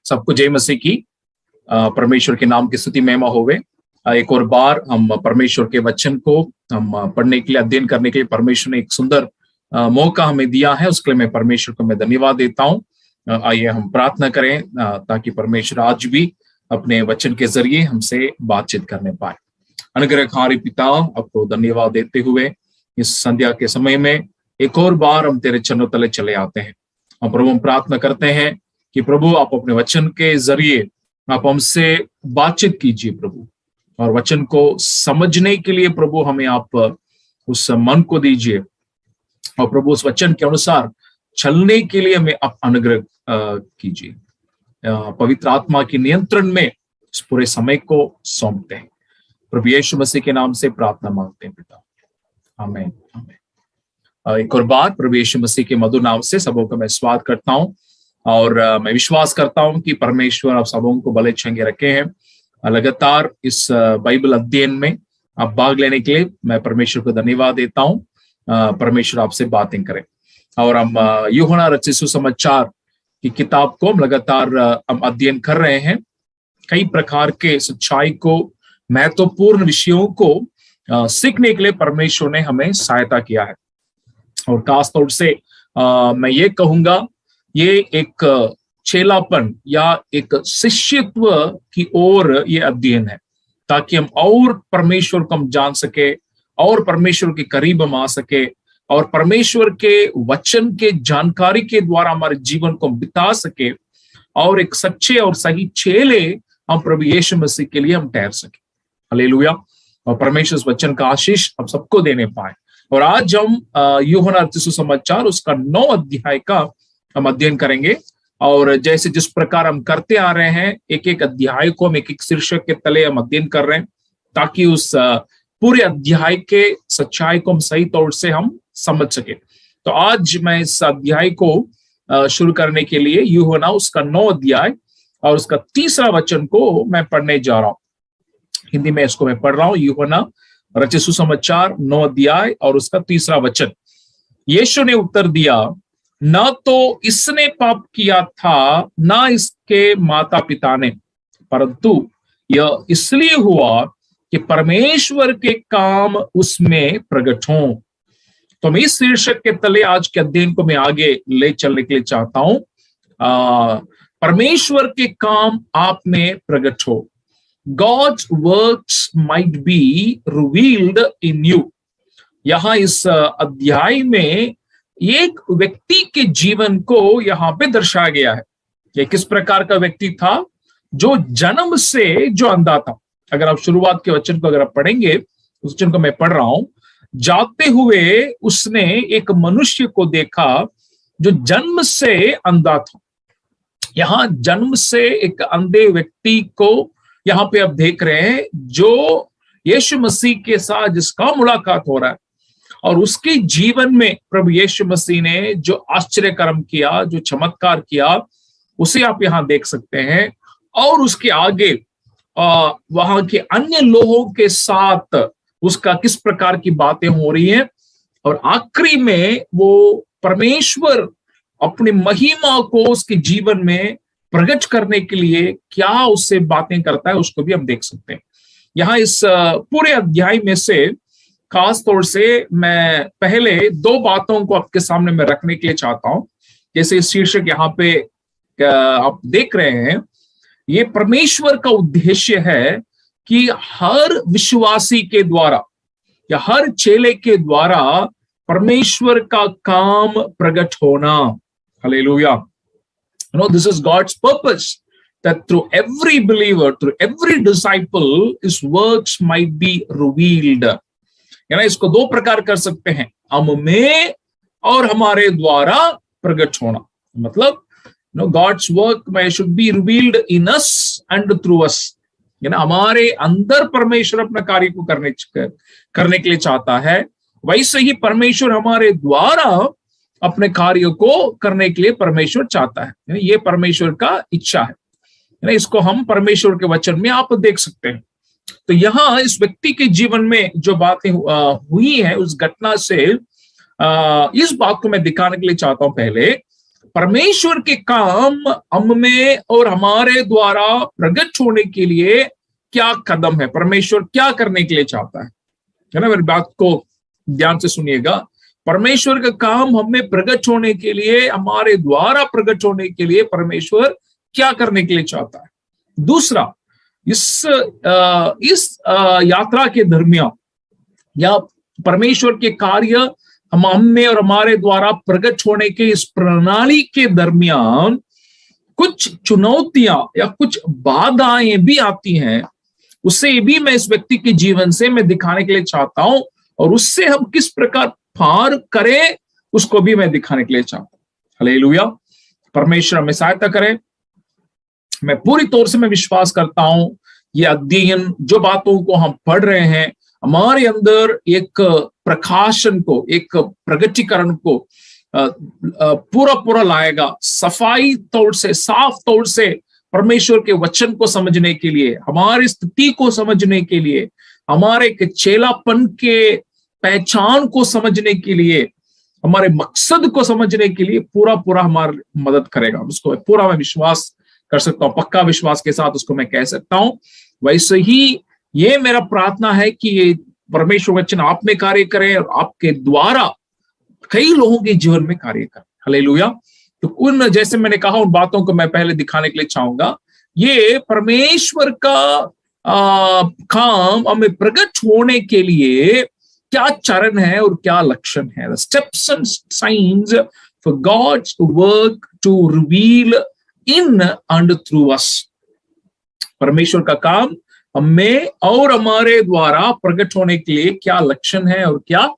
सबको जय मसीह की। परमेश्वर के नाम की स्तुति महिमा होवे। एक और बार हम परमेश्वर के वचन को हम पढ़ने के लिए, अध्ययन करने के लिए परमेश्वर ने एक सुंदर मौका हमें दिया है। उसके लिए मैं परमेश्वर को मैं धन्यवाद देता हूँ। आइए हम प्रार्थना करें ताकि परमेश्वर आज भी अपने वचन के जरिए हमसे बातचीत करने पाए। अनुग्रहकारी पिता, आपको धन्यवाद देते हुए इस संध्या के समय में एक और बार हम तेरे चरणों तले चले आते हैं। हम प्रभु हम प्रार्थना करते हैं कि प्रभु आप अपने वचन के जरिए आप हमसे बातचीत कीजिए प्रभु, और वचन को समझने के लिए प्रभु हमें आप उस मन को दीजिए, और प्रभु उस वचन के अनुसार चलने के लिए हमें आप अनुग्रह कीजिए। पवित्र आत्मा के नियंत्रण में इस पूरे समय को सौंपते हैं। प्रभु यीशु मसीह के नाम से प्रार्थना मांगते हैं पिता, आमीन आमीन। एक और बार प्रभु यीशु मसीह के मधुर नाम से सबों का मैं स्वागत करता हूं, और मैं विश्वास करता हूं कि परमेश्वर आप सबों को भले चंगे रखे हैं। लगातार इस बाइबल अध्ययन में आप भाग लेने के लिए मैं परमेश्वर को धन्यवाद देता हूं। परमेश्वर आपसे बातें करें, और हम यूहन्ना रचित सुसमाचार की किताब को हम लगातार हम अध्ययन कर रहे हैं। कई प्रकार के सच्चाई को, महत्वपूर्ण विषयों को सीखने के लिए परमेश्वर ने हमें सहायता किया है। और खास तौर से मैं ये कहूंगा, ये एक चेलापन या एक शिष्यत्व की ओर ये अध्ययन है, ताकि हम और परमेश्वर को हम जान सके, और परमेश्वर के करीब हम आ सके, और परमेश्वर के वचन के जानकारी के द्वारा हमारे जीवन को बिता सके, और एक सच्चे और सही चेले हम प्रभु यीशु मसीह के लिए हम ठहर सके। हालेलुया। और परमेश्वर वचन का आशीष हम सबको देने पाए। और आज हम यूहन्ना रचित सुसमाचार उसका 9 अध्याय का हम अध्ययन करेंगे। और जैसे जिस प्रकार हम करते आ रहे हैं, एक एक अध्याय को हम एक एक शीर्षक के तले हम अध्ययन कर रहे हैं, ताकि उस पूरे अध्याय के सच्चाई को हम सही तौर से हम समझ सके। तो आज मैं इस अध्याय को शुरू करने के लिए यूहन्ना उसका 9 अध्याय और उसका 3रा वचन को मैं पढ़ने जा रहा हूं। हिंदी में इसको मैं पढ़ रहा हूं। यूहन्ना रचित सुसमाचार 9 अध्याय और उसका 3रा वचन। यीशु ने उत्तर दिया, न तो इसने पाप किया था, न इसके माता पिता ने, परंतु यह इसलिए हुआ कि परमेश्वर के काम उसमें प्रकट हों। तो मैं इस शीर्षक के तले आज के अध्ययन को मैं आगे ले चलने के लिए चाहता हूं। परमेश्वर के काम आप में प्रकट हो। God's works might be revealed in you। यहां इस अध्याय में एक व्यक्ति के जीवन को यहां पे दर्शाया गया है। ये किस प्रकार का व्यक्ति था? जो जन्म से जो अंधा था। अगर आप शुरुआत के वचन को अगर आप पढ़ेंगे, उस वचन को मैं पढ़ रहा हूं। जाते हुए उसने एक मनुष्य को देखा जो जन्म से अंधा था। यहां जन्म से एक अंधे व्यक्ति को यहां पे आप देख रहे हैं, जो यीशु मसीह के साथ जिसका मुलाकात हो रहा है, और उसके जीवन में प्रभु यीशु मसीह ने जो आश्चर्य कर्म किया, जो चमत्कार किया, उसे आप यहां देख सकते हैं। और उसके आगे वहां के अन्य लोगों के साथ उसका किस प्रकार की बातें हो रही हैं, और आखिरी में वो परमेश्वर अपनी महिमा को उसके जीवन में प्रकट करने के लिए क्या उससे बातें करता है, उसको भी हम देख सकते हैं। यहाँ इस पूरे अध्याय में से खास तौर से मैं पहले 2 बातों को आपके सामने में रखने के लिए चाहता हूं। जैसे इस शीर्षक यहाँ पे आप देख रहे हैं, ये परमेश्वर का उद्देश्य है कि हर विश्वासी के द्वारा या हर चेले के द्वारा परमेश्वर का काम प्रकट होना। Hallelujah. You know, this is God's purpose, that through every believer, through every disciple, His works might be revealed। यानी इसको 2 प्रकार कर सकते हैं, हम में और हमारे द्वारा प्रकट होना। मतलब God's work should be revealed in us and through us। यानी हमारे अंदर परमेश्वर अपना कार्य को करने के लिए चाहता है, वैसे ही परमेश्वर हमारे द्वारा अपने कार्य को करने के लिए परमेश्वर चाहता है। यानी ये परमेश्वर का इच्छा है। यानी इसको हम परमेश्वर के वचन में आप देख सकते हैं। तो यहाँ इस व्यक्ति के जीवन में जो बातें हुई हैं, उस घटना से इस बात को मैं दिखाने के लिए चाहता हूं। पहले परमेश्वर के काम हम में और हमारे द्वारा प्रकट होने के लिए क्या कदम है, परमेश्वर क्या करने के लिए चाहता है ना। मेरी बात को ध्यान से सुनिएगा। परमेश्वर का काम हमें प्रकट होने के लिए, हमारे द्वारा प्रकट होने के लिए परमेश्वर क्या करने के लिए चाहता है। दूसरा, इस यात्रा के दरमियान या परमेश्वर के कार्य हम में और हमारे द्वारा प्रकट होने के इस प्रणाली के दरमियान कुछ चुनौतियां या कुछ बाधाएं भी आती हैं, उससे भी मैं इस व्यक्ति के जीवन से मैं दिखाने के लिए चाहता हूं, और उससे हम किस प्रकार पार करें उसको भी मैं दिखाने के लिए चाहता हूं। हालेलुया, परमेश्वर हमें सहायता करे। मैं पूरी तौर से मैं विश्वास करता हूं ये अध्ययन, जो बातों को हम पढ़ रहे हैं, हमारे अंदर एक प्रकाशन को, एक प्रगटीकरण को पूरा पूरा लाएगा। सफाई तौर से, साफ तौर से परमेश्वर के वचन को समझने के लिए, हमारी स्थिति को समझने के लिए, हमारे के चेलापन के पहचान को समझने के लिए, हमारे मकसद को समझने के लिए पूरा पूरा हमारी मदद करेगा। उसको पूरा मैं विश्वास कर सकता हूँ, पक्का विश्वास के साथ उसको मैं कह सकता हूँ। वैसे ही ये मेरा प्रार्थना है कि ये परमेश्वर वचन आप में कार्य करे और आपके द्वारा कई लोगों के जीवन में कार्य करे। हालेलुया। तो उन, जैसे मैंने कहा, उन बातों को मैं पहले दिखाने के लिए चाहूंगा। ये परमेश्वर का काम हमें प्रकट होने के लिए क्या चरण है और क्या लक्षण है। Steps and science for God's work to reveal in and through us. परमेश्वर का काम हमें और हमारे द्वारा प्रकट होने के लिए क्या लक्षण है और क्या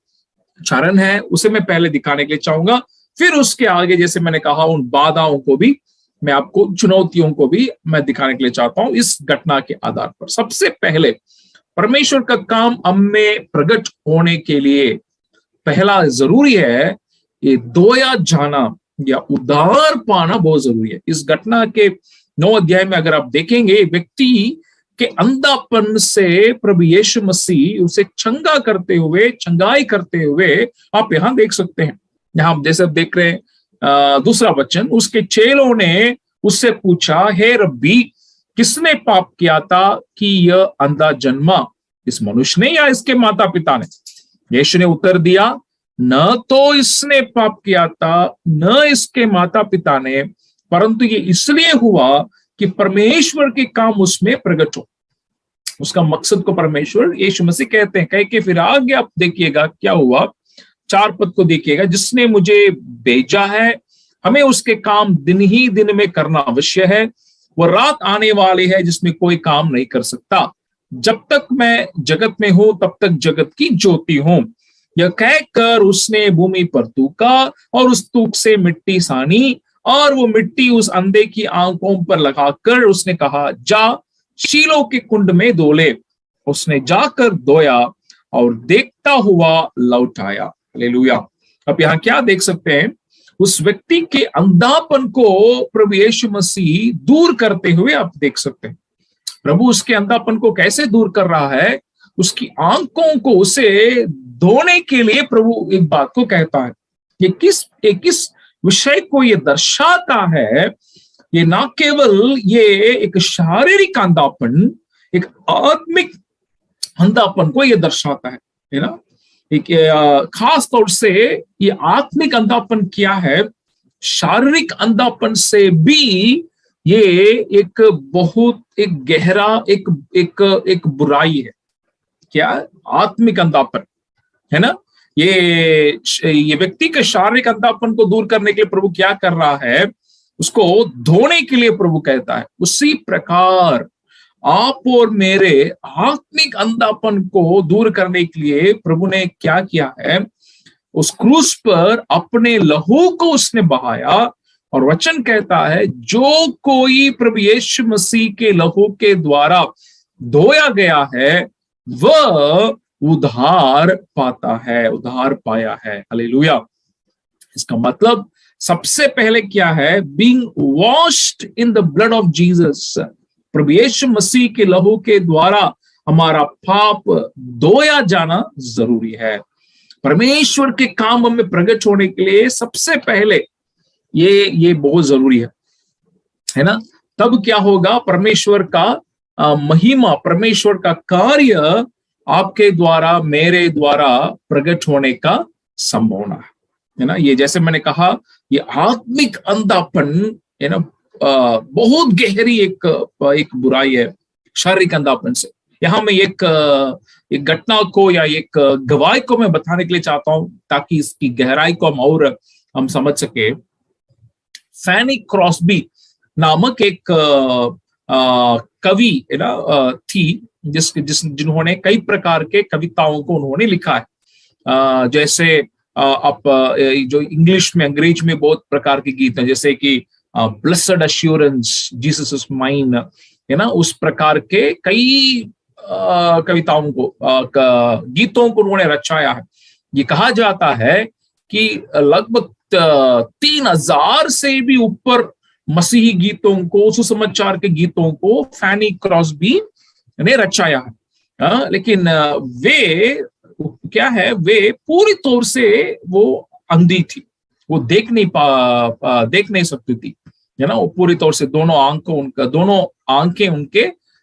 चरण है, उसे मैं पहले दिखाने के लिए चाहूंगा। फिर उसके आगे, जैसे मैंने कहा, उन बाधाओं को भी मैं आपको, चुनौतियों को भी मैं दिखाने के लिए चाहता हूं इस घटना के आधार पर। सबसे पहले, परमेश्वर का काम हमें प्रकट होने के लिए पहला जरूरी है, ये धोया जाना या उद्धार पाना बहुत जरूरी है। इस घटना के 9 अध्याय में अगर आप देखेंगे, व्यक्ति के अंधापन से प्रभु यीशु मसीह उसे चंगाई करते हुए आप यहां देख सकते हैं। यहां जैसे आप देख रहे हैं दूसरा वचन, उसके चेलों ने उससे पूछा, हे रब्बी, किसने पाप किया था कि यह अंधा जन्मा, इस मनुष्य ने या इसके माता पिता ने? यीशु ने उत्तर दिया, न तो इसने पाप किया था न इसके माता पिता ने, परंतु ये इसलिए हुआ कि परमेश्वर के काम उसमें प्रकट हो। उसका मकसद को परमेश्वर यीशु मसीह कहते हैं। कह के फिर आगे आप देखिएगा क्या हुआ, 4 पद को देखिएगा, जिसने मुझे भेजा है हमें उसके काम दिन ही दिन में करना अवश्य है। वो रात आने वाली है जिसमें कोई काम नहीं कर सकता। जब तक मैं जगत में हूं तब तक जगत की ज्योति हूं। यह कहकर उसने भूमि पर थूका और उस थूक से मिट्टी सानी, और वो मिट्टी उस अंधे की आंखों पर लगाकर उसने कहा, जा शीलो के कुंड में धो ले। उसने जाकर धोया और देखता हुआ लौट आया। हालेलुया। अब यहाँ क्या देख सकते हैं, उस व्यक्ति के अंधापन को प्रभु यीशु मसीह दूर करते हुए आप देख सकते हैं। प्रभु उसके अंधापन को कैसे दूर कर रहा है, उसकी आंखों को उसे धोने के लिए प्रभु एक बात को कहता है। ये किस विषय को ये दर्शाता है? ये ना केवल ये एक शारीरिक अंधापन, एक आत्मिक अंधापन को ये दर्शाता है ना। एक खास तौर से ये आत्मिक अंधापन क्या है, शारीरिक अंधापन से भी ये एक बहुत एक गहरा एक बुराई है। क्या? आत्मिक अंधापन है ना। ये व्यक्ति के शारीरिक अंधापन को दूर करने के लिए प्रभु क्या कर रहा है, उसको धोने के लिए प्रभु कहता है। उसी प्रकार आप और मेरे आत्मिक अंधापन को दूर करने के लिए प्रभु ने क्या किया है, उस क्रूस पर अपने लहू को उसने बहाया। और वचन कहता है, जो कोई प्रभु यीशु मसीह के लहू के द्वारा धोया गया है वह उद्धार पाता है, उद्धार पाया है। हालेलुया। इसका मतलब सबसे पहले क्या है, being washed in the blood of Jesus. प्रभु यीशु मसीह के लहू के द्वारा हमारा पाप धोया जाना जरूरी है। परमेश्वर के काम में प्रकट होने के लिए सबसे पहले ये बहुत जरूरी है ना। तब क्या होगा, परमेश्वर का महिमा, परमेश्वर का कार्य आपके द्वारा, मेरे द्वारा प्रकट होने का संभावना है ना। ये जैसे मैंने कहा, ये आत्मिक अंधापन है ना, बहुत गहरी एक बुराई है शारीरिक अंधापन से। यहाँ मैं एक घटना को या एक गवाही को मैं बताने के लिए चाहता हूं ताकि इसकी गहराई को हम समझ सके। फैनी क्रॉस्बी नामक एक कवि है ना थी, जिन्होंने कई प्रकार के कविताओं को उन्होंने लिखा है। जैसे आप जो इंग्लिश में, अंग्रेज में बहुत प्रकार के गीत हैं, जैसे कि blessed assurance, Jesus is mine, है ना। उस प्रकार के कई कविताओं को, गीतों को उन्होंने रचाया है। ये कहा जाता है कि लगभग 3000 से भी ऊपर मसीही गीतों को, सुसमाचार के गीतों को फैनी क्रॉस्बी ने रचाया है। लेकिन वे क्या है, वे पूरी तौर से वो अंधी थी, वो देख नहीं सकती थी, है ना। वो पूरी तौर से दोनों आंखें उनके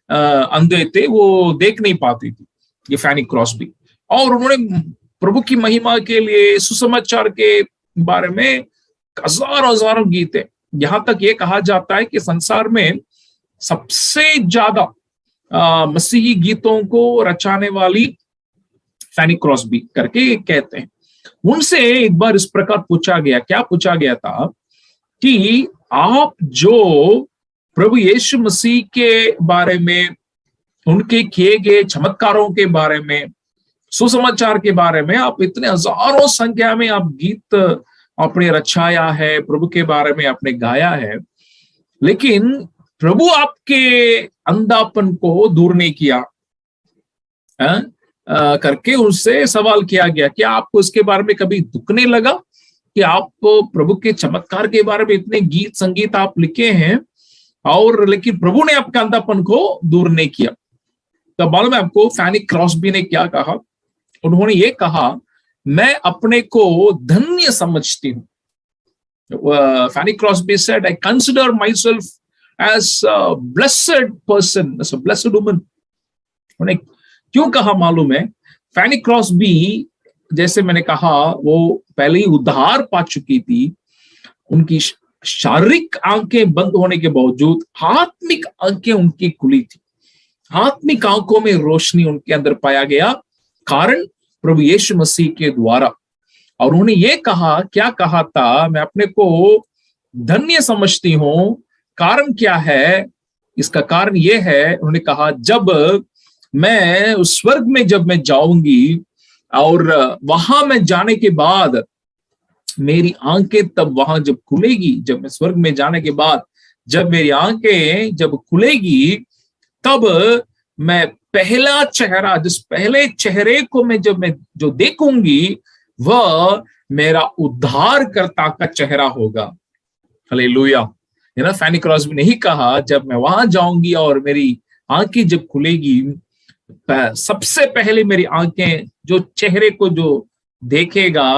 अंधे थे, वो देख नहीं पाती थी, ये फैनी क्रॉस्बी। और उन्होंने प्रभु की महिमा के लिए, सुसमाचार के बारे में हजारों गीत है। यहां तक ये कहा जाता है कि संसार में सबसे ज्यादा मसीही गीतों को रचाने वाली फैनी क्रॉस्बी करके कहते हैं। उनसे एक बार इस प्रकार पूछा गया, क्या पूछा गया था कि आप जो प्रभु यीशु मसीह के बारे में, उनके किए गए चमत्कारों के बारे में, सुसमाचार के बारे में आप इतने हजारों संख्या में आप गीत आपने रचाया है, प्रभु के बारे में आपने गाया है, लेकिन प्रभु आपके अंधापन को दूर नहीं किया करके उनसे सवाल किया गया। क्या आपको इसके बारे में कभी दुख नहीं लगा कि आप प्रभु के चमत्कार के बारे में इतने गीत संगीत आप लिखे हैं, और लेकिन प्रभु ने आपके अंधापन को दूर नहीं किया? तो मालूम है आपको फैनी क्रॉस्बी ने क्या कहा? उन्होंने ये कहा, मैं अपने को धन्य समझती हूँ। Fanny Crosby said, I consider myself as a blessed person, as a blessed woman. उन्हें क्यों कहा मालूम है? फैनी क्रॉस्बी, जैसे मैंने कहा, वो पहले ही उद्धार पा चुकी थी। उनकी शारीरिक आंखें बंद होने के बावजूद आत्मिक आंखें उनकी खुली थी। आत्मिक आंखों में रोशनी उनके अंदर पाया गया, कारण प्रभु यीशु मसीह के द्वारा। और उन्होंने ये कहा, क्या कहा था? मैं अपने को धन्य समझती हूं। कारण क्या है? इसका कारण ये है, उन्होंने कहा, जब मैं उस स्वर्ग में जब मैं जाऊंगी और वहां में जाने के बाद मेरी आंखें तब वहां जब खुलेगी, जब मैं स्वर्ग में जाने के बाद जब मेरी आंखें जब खुलेगी, तब मैं पहला चेहरा, जिस पहले चेहरे को मैं जो देखूंगी, वह मेरा उद्धारकर्ता का चेहरा होगा। हालेलुया। फैनी क्रॉस्बी ने ही कहा, जब मैं वहां जाऊंगी और मेरी आंखें जब खुलेगी, सबसे पहले मेरी आंखें जो चेहरे को जो देखेगा,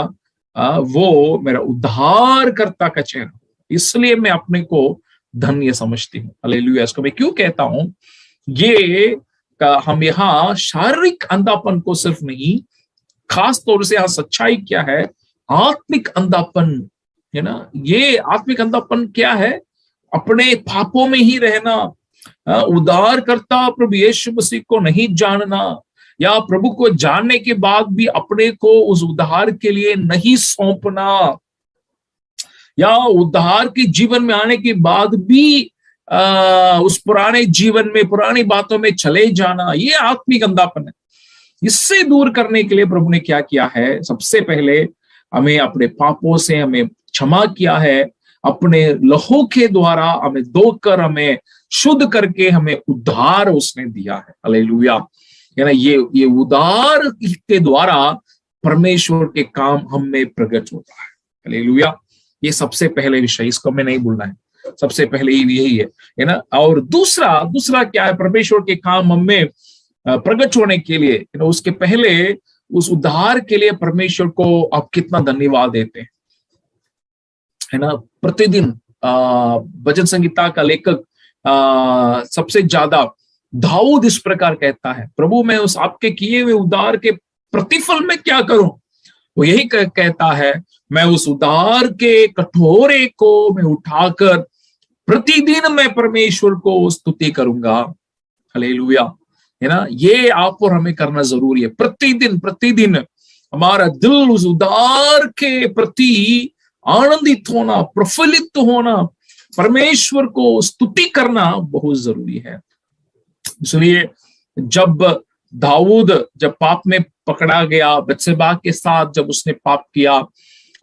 वो मेरा उद्धारकर्ता का चेहरा। इसलिए मैं अपने को धन्य समझती हूँ। हालेलुया। इसको मैं क्यों कहता हूं? ये हम यहाँ शारीरिक अंधापन को सिर्फ नहीं, खास तौर से यहाँ सच्चाई क्या है? आत्मिक अंधापन है ना। ये आत्मिक अंधापन क्या है? अपने पापों में ही रहना, उद्धारकर्ता प्रभु यीशु मसीह को नहीं जानना, या प्रभु को जानने के बाद भी अपने को उस उद्धार के लिए नहीं सौंपना, या उद्धार के जीवन में आने के बाद भी उस पुराने जीवन में, पुरानी बातों में चले जाना, ये आत्मिक अंधापन है। इससे दूर करने के लिए प्रभु ने क्या किया है? सबसे पहले हमें अपने पापों से हमें क्षमा किया है, अपने लहू के द्वारा हमें धोकर, हमें शुद्ध करके हमें उद्धार उसने दिया है। हालेलुया। यानी ये उद्धार के द्वारा परमेश्वर के काम हम में प्रकट होता है। हालेलुया। ये सबसे पहले विषय, इसको हमें नहीं भूलना है। सबसे पहले यही है ना। और दूसरा क्या है? परमेश्वर के काम हम में प्रकट होने के लिए, उसके पहले उस उद्धार के लिए परमेश्वर को आप कितना धन्यवाद देते हैं। है ना, प्रतिदिन भजन संगीता का लेखक सबसे ज्यादा दाऊद इस प्रकार कहता है, प्रभु मैं उस आपके किए हुए उद्धार के प्रतिफल में क्या करूं। वो यही कहता है, मैं उस उद्धार के कटोरे को मैं उठाकर प्रतिदिन मैं परमेश्वर को स्तुति करूंगा। हालेलुया, है ना। ये आप और हमें करना जरूरी है। प्रतिदिन प्रतिदिन हमारा दिल उस उद्धार के प्रति आनंदित होना, प्रफुल्लित होना, परमेश्वर को स्तुति करना बहुत जरूरी है। इसलिए जब दाऊद जब पाप में पकड़ा गया, बत्शेबा के साथ जब उसने पाप किया,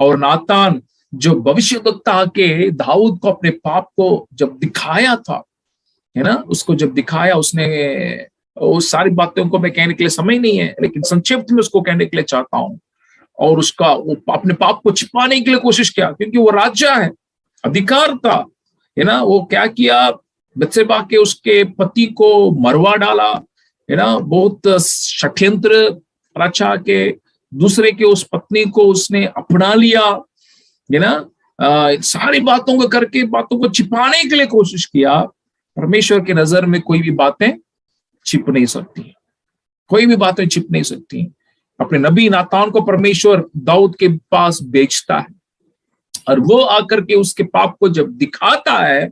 और नातान जो भविष्यवक्ता के दाऊद को अपने पाप को जब दिखाया था, है ना, उसको जब दिखाया, उसने उस सारी बातों को मैं कहने के लिए समय नहीं है, लेकिन संक्षिप्त में उसको कहने के लिए चाहता हूं। और उसका वो अपने पाप को छिपाने के लिए कोशिश किया, क्योंकि वो राजा है, अधिकार था, है ना। वो क्या किया, बत्शेबा के उसके पति को मरवा डाला, है ना, बहुत षड्यंत्र रचा के दूसरे के उस पत्नी को उसने अपना लिया, है ना। सारी बातों को करके बातों को छिपाने के लिए कोशिश किया। परमेश्वर की नजर में कोई भी बातें छिप नहीं सकती, कोई भी बातें छिप नहीं सकती। अपने नबी नातान को परमेश्वर दाऊद के पास भेजता है, और वो आकर के उसके पाप को जब दिखाता है,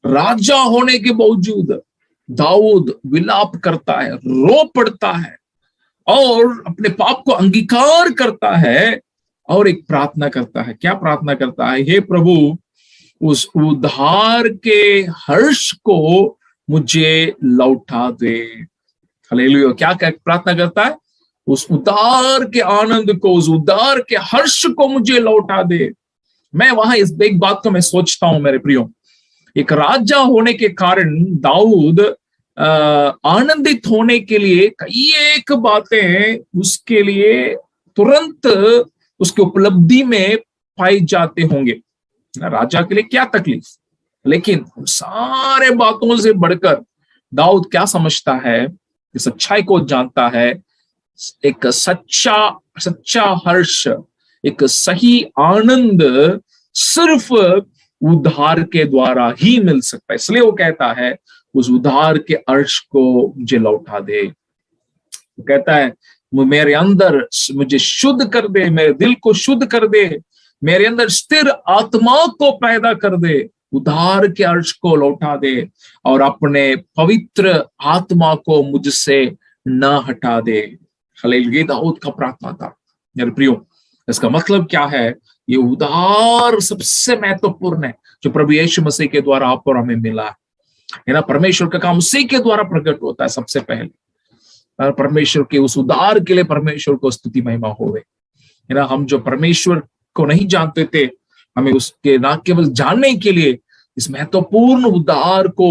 राजा होने के बावजूद दाऊद विलाप करता है, रो पड़ता है, और अपने पाप को अंगीकार करता है, और एक प्रार्थना करता है। क्या प्रार्थना करता है? हे प्रभु, उस उद्धार के हर्ष को मुझे लौटा दे। हालेलुया। क्या प्रार्थना करता है? उस उद्धार के आनंद को, उस उद्धार के हर्ष को मुझे लौटा दे। मैं वहां इस एक बात को मैं सोचता हूं मेरे प्रियो, एक राजा होने के कारण दाऊद आनंदित होने के लिए कई एक बातें उसके लिए तुरंत उसके उपलब्धि में पाई जाते होंगे। राजा के लिए क्या तकलीफ, लेकिन सारे बातों से बढ़कर दाऊद क्या समझता है, इस सच्चाई को जानता है, एक सच्चा हर्ष, एक सही आनंद सिर्फ उद्धार के द्वारा ही मिल सकता है। इसलिए वो कहता है, उस उद्धार के हर्ष को मुझे लौटा दे। वो कहता है, मेरे अंदर मुझे शुद्ध कर दे, मेरे दिल को शुद्ध कर दे, मेरे अंदर स्थिर आत्मा को पैदा कर दे, उद्धार के अर्श को लौटा दे, और अपने पवित्र आत्मा को मुझसे न हटा दे। हालेलुया। दाऊद का प्रार्थना था मेरे प्रियो। इसका मतलब क्या है? ये उद्धार सबसे महत्वपूर्ण है जो प्रभु यीशु मसीह के द्वारा आप और हमें मिला है ना। परमेश्वर का काम उसी के द्वारा प्रकट होता है सबसे पहले। परमेश्वर के उस उद्धार के लिए परमेश्वर को स्तुति महिमा होवे, है ना। हम जो परमेश्वर को नहीं जानते थे, हमें उसके ना केवल जानने के लिए इस महत्वपूर्ण उद्धार को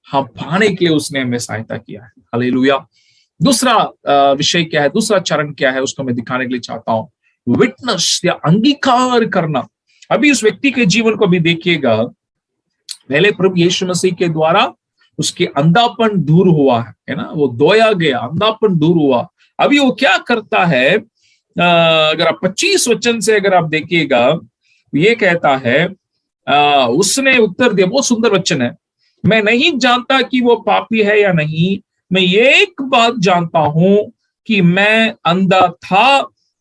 हम पाने के लिए उसने हमें सहायता किया है। हालेलुया। दूसरा विषय क्या है, दूसरा चरण क्या है, उसको मैं दिखाने के लिए चाहता हूं। विटनेस या अंगीकार करना। अभी उस व्यक्ति के जीवन को भी देखिएगा। पहले प्रभु यीशु मसीह के द्वारा उसके अंधापन दूर हुआ है ना, वो धोया गया, अंधापन दूर हुआ। अभी वो क्या करता है? अगर आप 25 वचन से अगर आप देखिएगा, ये कहता है, उसने उत्तर दिया, बहुत सुंदर वचन है, मैं नहीं जानता कि वो पापी है या नहीं, मैं एक बात जानता हूं कि मैं अंधा था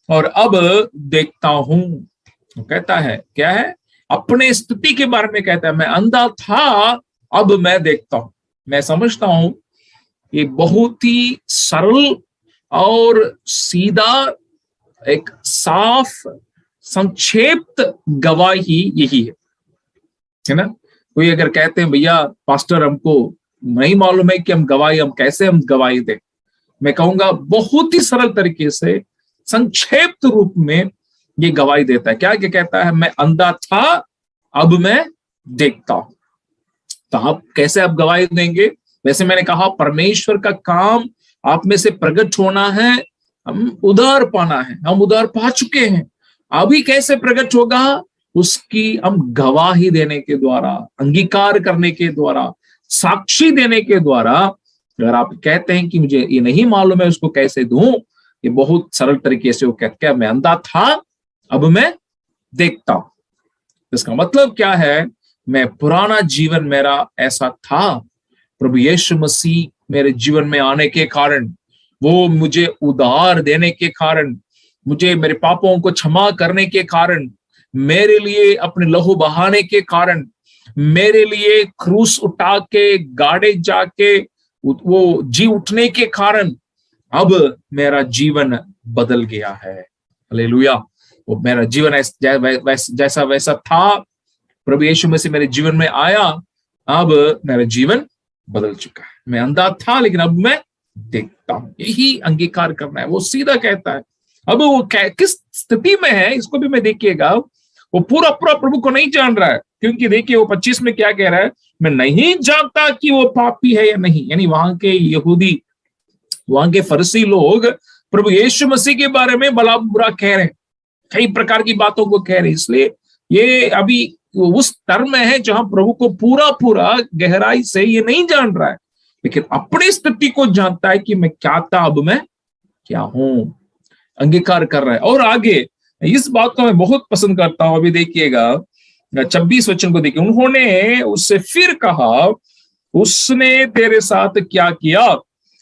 और अब देखता हूं। कहता है क्या है? अपने स्थिति के बारे में कहता है, मैं अंधा था अब मैं देखता हूं। मैं समझता हूं ये बहुत ही सरल और सीधा, एक साफ संक्षिप्त गवाही यही है ना। कोई अगर कहते हैं, भैया पास्टर हमको नहीं मालूम है कि हम गवाही दें, मैं कहूंगा बहुत ही सरल तरीके से संक्षिप्त रूप में ये गवाही देता है। क्या कहता है? मैं अंधा था अब मैं देखता हूं। तो आप कैसे आप गवाही देंगे? वैसे मैंने कहा, परमेश्वर का काम आप में से प्रकट होना है, हम उद्धार पाना है, हम उद्धार पा चुके हैं। अभी कैसे प्रकट होगा? उसकी हम गवाही देने के द्वारा, अंगीकार करने के द्वारा, साक्षी देने के द्वारा। अगर आप कहते हैं कि मुझे ये नहीं मालूम है, उसको कैसे दूं? ये बहुत सरल तरीके से वो कहते हैं, मैं अंधा था अब मैं देखता हूं। इसका मतलब क्या है? मैं पुराना जीवन मेरा ऐसा था, प्रभु यीशु मसीह मेरे जीवन में आने के कारण, वो मुझे उद्धार देने के कारण, मुझे मेरे पापों को क्षमा करने के कारण, मेरे लिए अपने लहू बहाने के कारण, मेरे लिए क्रूस उठा के गाड़े जाके वो जी उठने के कारण अब मेरा जीवन बदल गया है। हालेलुया। वो मेरा जीवन जैसा वैसा था, प्रभु यीशु मसीह मेरे जीवन में आया, अब मेरा जीवन बदल चुका है। मैं अंधा था लेकिन अब मैं देखता हूं। यही अंगीकार करना है। वो सीधा कहता है। अब वो किस स्थिति में है इसको भी मैं देखिएगा। वो पूरा पूरा प्रभु को नहीं जान रहा है, क्योंकि देखिए वो 25 में क्या कह रहा है, मैं नहीं जानता कि वो पापी है या नहीं। यानी वहां के यहूदी, वहां के फरीसी लोग प्रभु यीशु मसीह के बारे में भला बुरा कह रहे हैं, कई प्रकार की बातों को कह रहे हैं। इसलिए ये अभी उस स्तर में है जहां प्रभु को पूरा पूरा गहराई से ये नहीं जान रहा है, लेकिन अपनी स्थिति को जानता है कि मैं क्या था, अब मैं क्या हूं। अंगीकार कर रहा है। और आगे इस बात को मैं बहुत पसंद करता हूं। अभी देखिएगा 26 वचन को देखिए। उन्होंने उससे फिर कहा, उसने तेरे साथ क्या किया,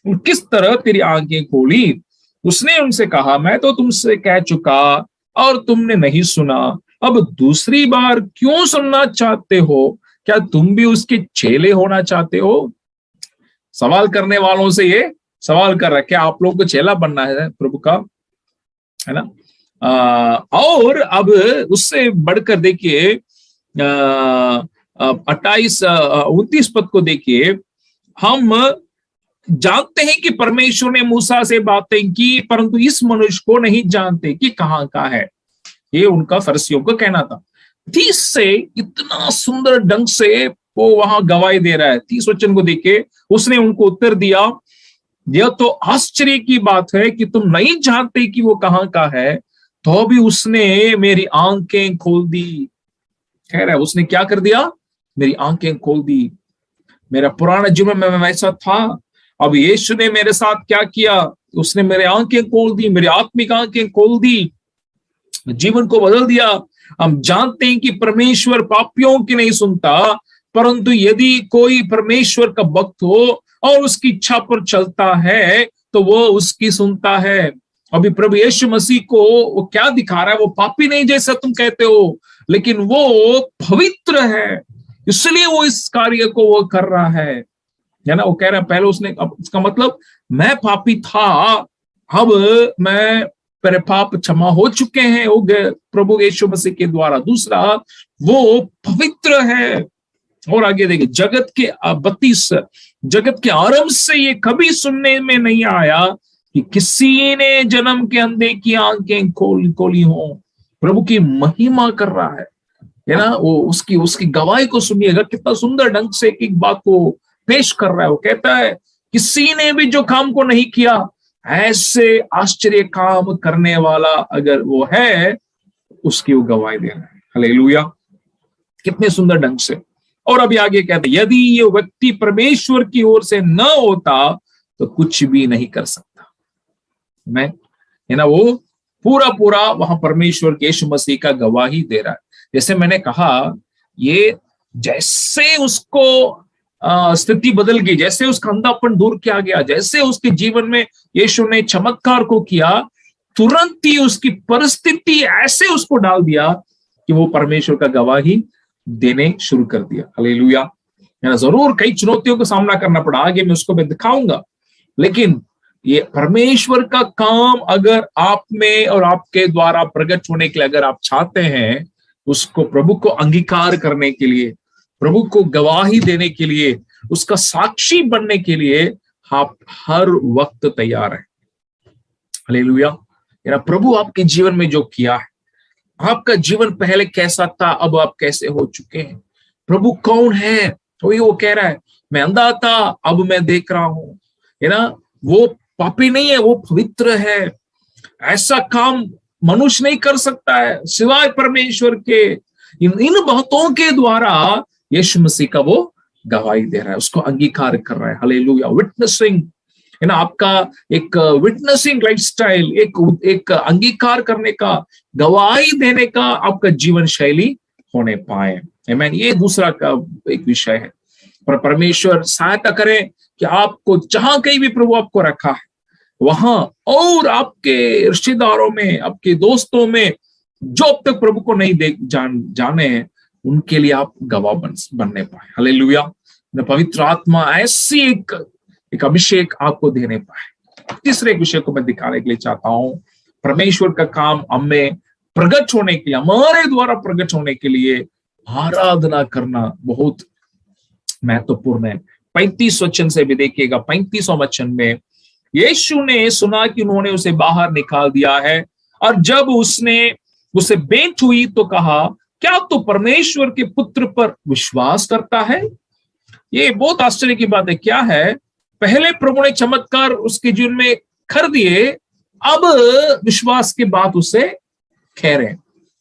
किस तरह तेरी आंखें खोली? उसने उनसे कहा, मैं तो तुमसे कह चुका और तुमने नहीं सुना, अब दूसरी बार क्यों सुनना चाहते हो? क्या तुम भी उसके चेले होना चाहते हो? सवाल करने वालों से ये सवाल कर रहा है, क्या आप लोगों को चेला बनना है प्रभु का, है ना? और अब उससे बढ़कर देखिए 29 पद को देखिए। हम जानते हैं कि परमेश्वर ने मूसा से बातें की, परंतु इस मनुष्य को नहीं जानते कि कहाँ का है। ये उनका फरीसियों को कहना था। 30 से इतना सुंदर ढंग से वो वहां गवाही दे रहा है। 30 वचन को देखिए। उसने उनको उत्तर दिया, यह तो आश्चर्य की बात है कि तुम नहीं जानते कि वो कहाँ का है, तो भी उसने मेरी आंखें खोल दी। कह रहा है उसने क्या कर दिया? मेरी आंखें खोल दी। मेरा पुराना जीवन में मैं वैसा था, अब यीशु ने मेरे साथ क्या किया? उसने मेरे आंखें खोल दी, मेरी आत्मिक आंखें खोल दी, जीवन को बदल दिया। हम जानते हैं कि परमेश्वर पापियों की नहीं सुनता, परंतु यदि कोई परमेश्वर का भक्त हो और उसकी इच्छा पर चलता है तो वो उसकी सुनता है। अभी प्रभु यीशु मसीह को वो क्या दिखा रहा है? वो पापी नहीं जैसा तुम कहते हो, लेकिन वो पवित्र है, इसलिए वो इस कार्य को वो कर रहा है ना? वो कह रहा है पहले उसने, अब इसका मतलब मैं पापी था, अब मैं मेरे पाप क्षमा हो चुके हैं, हो गए प्रभु यीशु मसीह के द्वारा। दूसरा, वो पवित्र है। और आगे देखिए, जगत के 32, जगत के आरंभ से ये कभी सुनने में नहीं आया कि किसी ने जन्म के अंधे की आंखें खोली हो। प्रभु की महिमा कर रहा है ना? वो उसकी गवाही को सुनिएगा, कितना सुंदर ढंग से एक बात को पेश कर रहा है। वो कहता है किसी ने भी जो काम को नहीं किया, ऐसे आश्चर्य काम करने वाला अगर वो है, उसकी वो गवाही दे रहा है। हालेलुया। कितने सुंदर ढंग से। और अभी आगे कहते हैं, यदि ये व्यक्ति परमेश्वर की ओर से न होता तो कुछ भी नहीं कर सकता। मैं, है ना? वो पूरा पूरा वहां परमेश्वर के यीशु मसीह का गवाही दे रहा है। जैसे मैंने कहा, ये जैसे उसको स्थिति बदल गई, जैसे उसका अंधापन दूर किया गया, जैसे उसके जीवन में यीशु ने चमत्कार को किया, तुरंत ही उसकी परिस्थिति ऐसे उसको डाल दिया कि वो परमेश्वर का गवाही देने शुरू कर दिया। हालेलुया। जरूर कई चुनौतियों का सामना करना पड़ा, आगे मैं उसको मैं दिखाऊंगा, लेकिन ये परमेश्वर का काम अगर आप में और आपके द्वारा प्रकट होने के लिए अगर आप चाहते हैं, उसको प्रभु को अंगीकार करने के लिए, प्रभु को गवाही देने के लिए, उसका साक्षी बनने के लिए आप हर वक्त तैयार हैं। हालेलुया। प्रभु आपके जीवन में जो किया है, आपका जीवन पहले कैसा था, अब आप कैसे हो चुके हैं। प्रभु कौन है? तो वो कह रहा है, मैं अंधा था, अब मैं देख रहा हूं, है ना? वो पापी नहीं है, वो पवित्र है। ऐसा काम मनुष्य नहीं कर सकता है सिवाय परमेश्वर के। इन बातों के द्वारा यीशु मसीह का वो गवाही दे रहा है, उसको अंगीकार कर रहा है। हालेलुया। विटनेसिंग, है ना? आपका एक विटनेसिंग लाइफस्टाइल, एक अंगीकार करने का, गवाही देने का आपका जीवन शैली होने पाए। आमीन। ये दूसरा का एक विषय है। पर परमेश्वर सहायता करे कि आपको जहां कहीं भी प्रभु आपको रखा है वहां और आपके रिश्तेदारों में, आपके दोस्तों में जो अब तक प्रभु को नहीं जाने हैं, उनके लिए आप गवाह बनने पाए। हालेलुया। पवित्र आत्मा ऐसी एक अभिषेक आपको देने पाए। तीसरे एक विषय को मैं दिखाने के लिए चाहता हूं। परमेश्वर का काम हमें प्रकट होने के लिए, हमारे द्वारा प्रकट होने के लिए आराधना करना बहुत महत्वपूर्ण है। 35 वचन से भी देखिएगा। 35वां वचन में यीशु ने सुना कि उन्होंने उसे बाहर निकाल दिया है, और जब उसने उसे भेंट हुई तो कहा, क्या तो परमेश्वर के पुत्र पर विश्वास करता है? ये बहुत आश्चर्य की बात है। क्या है, पहले प्रभु ने चमत्कार उसके जीवन में कर दिए, अब विश्वास के बाद उसे कह रहे हैं,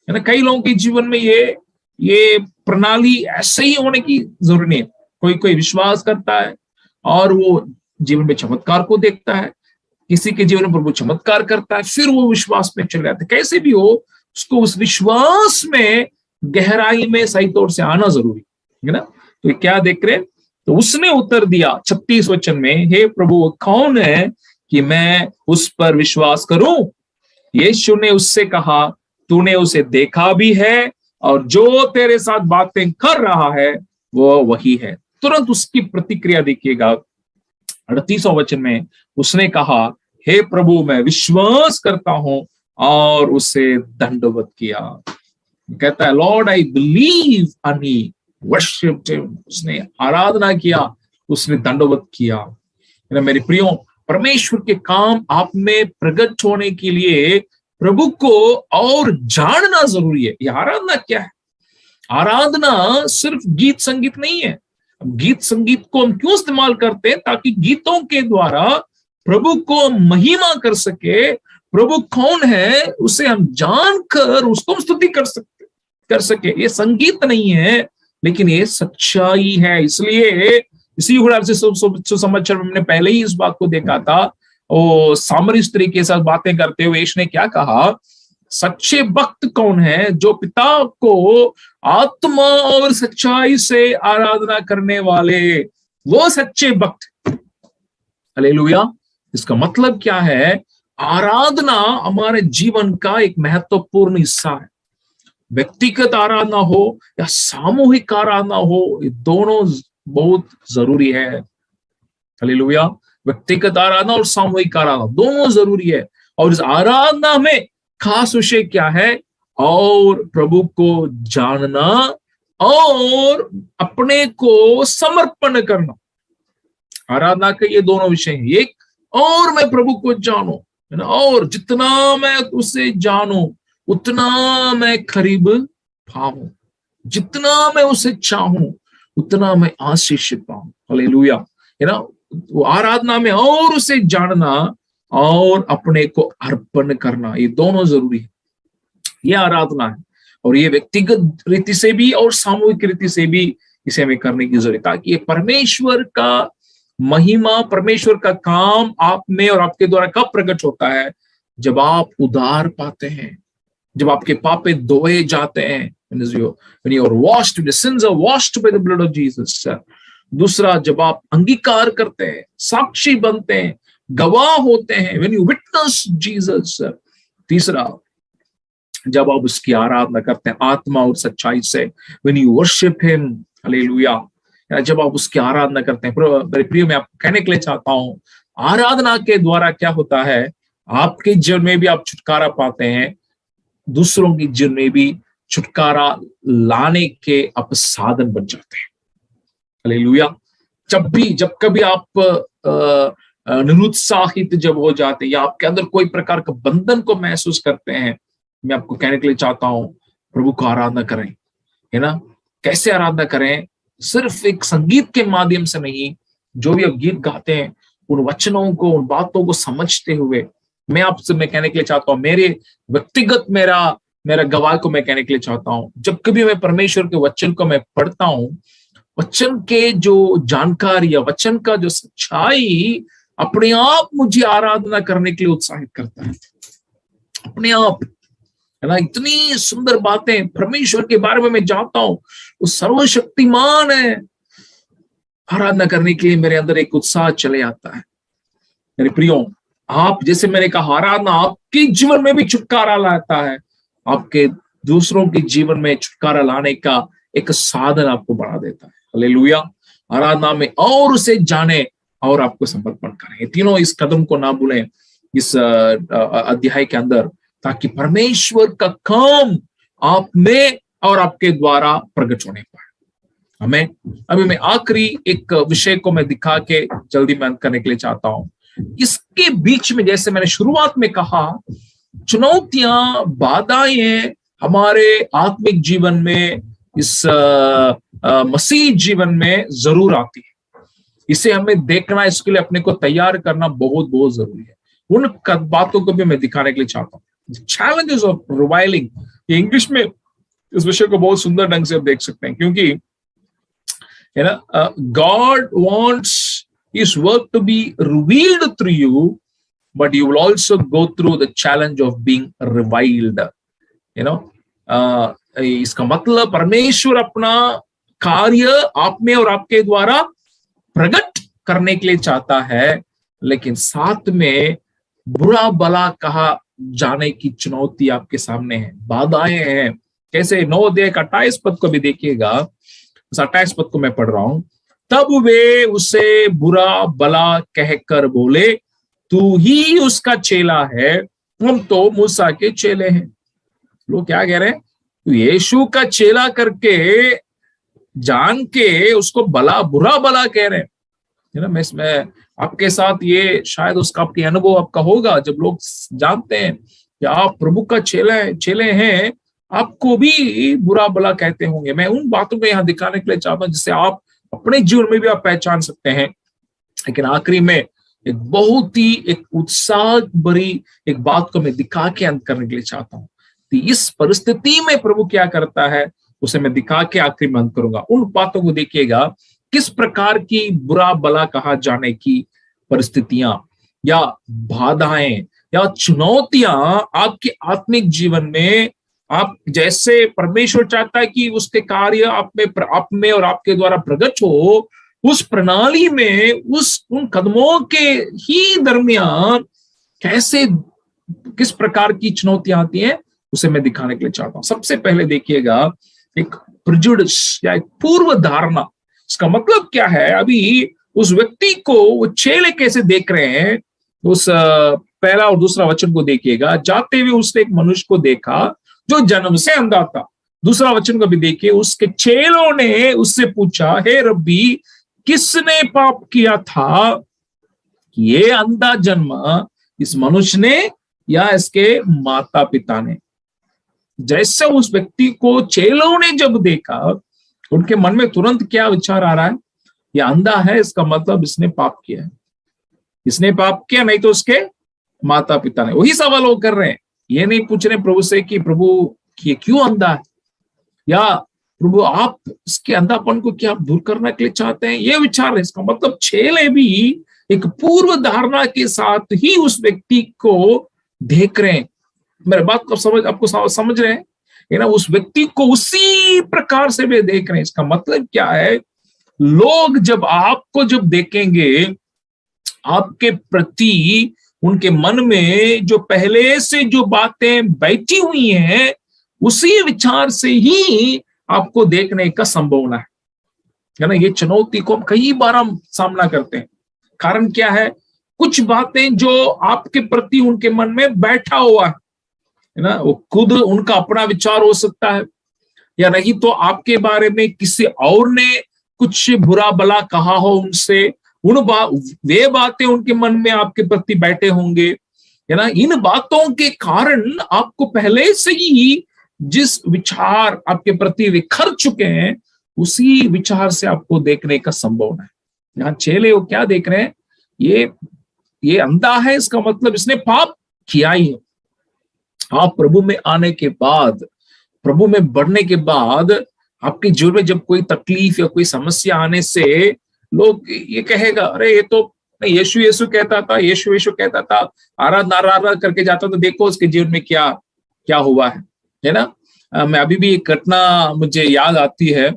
है ना। कई लोगों के जीवन में ये प्रणाली ऐसे ही होने की जरूरत नहीं है। कोई विश्वास करता है और वो जीवन में चमत्कार को देखता है, किसी के जीवन में प्रभु चमत्कार करता है, फिर वो विश्वास में चले जाते। कैसे भी हो, उसको उस विश्वास में गहराई में सही तौर से आना जरूरी है ना। तो क्या देख रहे, तो उसने उत्तर दिया 36 वचन में, हे प्रभु वो कौन है कि मैं उस पर विश्वास करूं? यीशु ने उससे कहा, तूने उसे देखा भी है और जो तेरे साथ बातें कर रहा है वो वही है। तुरंत उसकी प्रतिक्रिया देखिएगा। 38वां वचन में उसने कहा, हे प्रभु मैं विश्वास करता हूं, और उसे दंडवत किया। कहता है, Lord I believe, and he worshipped him. उसने आराधना किया, उसने दंडवत किया। मेरे प्रियो, परमेश्वर के काम आप में प्रकट होने के लिए प्रभु को और जानना जरूरी है। ये आराधना क्या है? आराधना सिर्फ गीत संगीत नहीं है। गीत संगीत को हम क्यों इस्तेमाल करते हैं? ताकि गीतों के द्वारा प्रभु को महिमा कर सके, प्रभु कौन है उसे हम जानकर उसको हम स्तुति कर सके। ये संगीत नहीं है, लेकिन ये सच्चाई है। इसलिए इसी सुसमाचार में हमने पहले ही इस बात को देखा था। वो सामरी स्त्री के साथ बातें करते हुए यीशु ने क्या कहा, सच्चे भक्त कौन है? जो पिता को आत्मा और सच्चाई से आराधना करने वाले, वो सच्चे भक्त। हालेलुया। इसका मतलब क्या है? आराधना हमारे जीवन का एक महत्वपूर्ण हिस्सा है। व्यक्तिगत आराधना हो या सामूहिक आराधना हो, ये दोनों बहुत जरूरी है। हालेलुया। व्यक्तिगत आराधना और सामूहिक आराधना दोनों जरूरी है। और इस आराधना में खास विषय क्या है? और प्रभु को जानना और अपने को समर्पण करना। आराधना के ये दोनों विषय हैं। एक, और मैं प्रभु को जानूं, है ना, और जितना मैं उसे जानूं उतना मैं करीब पाऊं, जितना मैं उसे चाहूं उतना मैं आशीषित पाऊं। हालेलुया, है ना। वो आराधना में और उसे जानना और अपने को अर्पण करना, ये दोनों जरूरी है। ये आराधना है, और ये व्यक्तिगत रीति से भी और सामूहिक रीति से भी इसे हमें करने की जरूरत है, ताकि ये परमेश्वर का महिमा, परमेश्वर का काम आप में और आपके द्वारा कब प्रकट होता है? जब आप उद्धार पाते हैं, जब आपके पापे धोए जाते हैं, when you are washed, the sins are washed by the blood of Jesus. दूसरा, जब आप अंगीकार करते हैं, साक्षी बनते हैं, गवाह होते हैं, when you witness Jesus. तीसरा, जब आप उसकी आराधना करते हैं आत्मा और सच्चाई से, when you worship him. Hallelujah. जब आप उसकी आराधना करते हैं। मेरे प्रिय, मैं आपको कहने के लिए चाहता हूं, आराधना के द्वारा क्या होता है? आपके जीवन में भी आप छुटकारा पाते हैं, दूसरों के जीवन में भी छुटकारा लाने के आप साधन बन जाते हैं। हालेलुया। जब कभी आप निरुत्साहित जब हो जाते हैं या आपके अंदर कोई प्रकार का बंधन को महसूस करते हैं, मैं आपको कहने के लिए चाहता हूं, प्रभु को आराधना करें, है ना। कैसे आराधना करें? सिर्फ एक संगीत के माध्यम से नहीं। जो भी आप गीत गाते हैं, उन वचनों को, उन बातों को समझते हुए, मैं कहने के लिए चाहता हूं, मेरे व्यक्तिगत मेरा गवाह को मैं कहने के लिए चाहता हूं, जब कभी मैं परमेश्वर के वचन को मैं पढ़ता हूं, वचन के जो जानकारी या वचन का जो सच्चाई अपने आप मुझे आराधना करने के लिए उत्साहित करता है, अपने आप। है ना। इतनी सुंदर बातें परमेश्वर के बारे में मैं जानता हूं, वो सर्वशक्तिमान है। आराधना करने के लिए मेरे अंदर एक उत्साह चले आता है। मेरे प्रियो, आप जैसे मैंने कहा, आराधना आपके जीवन में भी छुटकारा लाता है, आपके दूसरों के जीवन में छुटकारा लाने का एक साधन आपको बना देता है। हालेलुया। आराधना में और उसे जाने और आपको समर्पण करें। तीनों इस कदम को ना भूलें इस अध्याय के अंदर, ताकि परमेश्वर का काम आप में और आपके द्वारा प्रकट होने पाए। हमें अभी मैं आखिरी एक विषय को मैं दिखा के जल्दी बंद करने के लिए चाहता हूं। इसके बीच में, जैसे मैंने शुरुआत में कहा, चुनौतियां, बाधाएं हमारे आत्मिक जीवन में, इस मसीह जीवन में जरूर आती है। इसे हमें देखना, इसके लिए अपने को तैयार करना बहुत बहुत जरूरी है। उन बातों को भी मैं दिखाने के लिए चाहता हूँ। चैलेंजेस ऑफ रिवाइलिंग, ये इंग्लिश में इस विषय को बहुत सुंदर ढंग से आप देख सकते हैं, क्योंकि है ना, God wants His work to be revealed through you, but you will also go through the challenge of being reviled. You know, इसका मतलब परमेश्वर अपना कार्य आप में और आपके द्वारा प्रकट करने के लिए चाहता है, लेकिन साथ में बुरा भला कहा जाने की चुनौती आपके सामने है, बाधाएं हैं। कैसे? 9 अध्याय का 28 पद को भी देखिएगा। 28 पद को मैं पढ़ रहा हूं। तब वे उसे बुरा भला कहकर बोले, तू ही उसका चेला है, हम तो मूसा के चेले हैं। लोग क्या कह रहे हैं? तू यीशु का चेला करके जान के उसको बुरा भला कह रहे हैं। ना, मैं आपके साथ ये शायद उसका आपके अनुभव आपका होगा, जब लोग जानते हैं कि आप प्रभु का चेले हैं, आपको भी बुरा भला कहते होंगे। मैं उन बातों को यहाँ दिखाने के लिए चाहता हूं जिससे आप अपने जीवन में भी आप पहचान सकते हैं। लेकिन आखिरी में एक बहुत ही एक उत्साह भरी एक बात को मैं दिखा के अंत करने के लिए चाहता हूं। तो इस परिस्थिति में प्रभु क्या करता है, उसे मैं दिखा के आखिरी में अंत करूंगा। उन बातों को देखिएगा, किस प्रकार की बुरा भला कहा जाने की परिस्थितियां या बाधाएं या चुनौतियां आपके आत्मिक जीवन में, आप जैसे परमेश्वर चाहता है कि उसके कार्य आप में और आपके द्वारा प्रकट हो, उस प्रणाली में, उन कदमों के ही दरमियान कैसे, किस प्रकार की चुनौतियां आती हैं, उसे मैं दिखाने के लिए चाहता हूं। सबसे पहले देखिएगा, एक प्रेजुडिस या एक पूर्व धारणा। इसका मतलब क्या है? अभी उस व्यक्ति को वो चेले कैसे देख रहे हैं, उस पहला और दूसरा वचन को देखिएगा। जाते हुए उसने एक मनुष्य को देखा जो जन्म से अंधा था। दूसरा वचन को भी देखिए, उसके चेलों ने उससे पूछा, हे रब्बी, किसने पाप किया था, ये अंधा जन्म, इस मनुष्य ने या इसके माता पिता ने? जैसे उस व्यक्ति को चेलों ने जब देखा, उनके मन में तुरंत क्या विचार आ रहा है? ये अंधा है, इसका मतलब इसने पाप किया है। इसने पाप किया, नहीं तो उसके माता पिता ने। वही सवाल वो कर रहे हैं। ये नहीं पूछ रहे प्रभु से कि प्रभु ये क्यों अंधा है, या प्रभु आप इसके अंधापन को क्या दूर करने के लिए चाहते हैं, ये विचार है। इसका मतलब चेले भी एक पूर्व धारणा के साथ ही उस व्यक्ति को देख रहे हैं। मेरे बात को आपको समझ रहे हैं ना? उस व्यक्ति को उसी प्रकार से वे देख रहे हैं। इसका मतलब क्या है? लोग जब आपको जब देखेंगे, आपके प्रति उनके मन में जो पहले से जो बातें बैठी हुई हैं, उसी विचार से ही आपको देखने का संभावना है ना। ये चुनौती को हम कई बार हम सामना करते हैं। कारण क्या है? कुछ बातें जो आपके प्रति उनके मन में बैठा हुआ है ना, वो खुद उनका अपना विचार हो सकता है, या नहीं तो आपके बारे में किसी और ने कुछ बुरा भला कहा हो उनसे, वे बातें उनके मन में आपके प्रति बैठे होंगे, है ना। इन बातों के कारण आपको पहले से ही जिस विचार आपके प्रति विखर चुके हैं, उसी विचार से आपको देखने का संभावना है। यहाँ चेले वो क्या देख रहे हैं? ये अंधा है, इसका मतलब इसने पाप किया ही है। आप प्रभु में आने के बाद, प्रभु में बढ़ने के बाद, आपके जीवन में जब कोई तकलीफ या कोई समस्या आने से लोग ये कहेगा, अरे ये तो यीशु यीशु कहता था, यीशु यीशु कहता था, आराधना करके जाता था, देखो उसके जीवन में क्या क्या हुआ है। है ना। मैं अभी भी एक घटना मुझे याद आती है,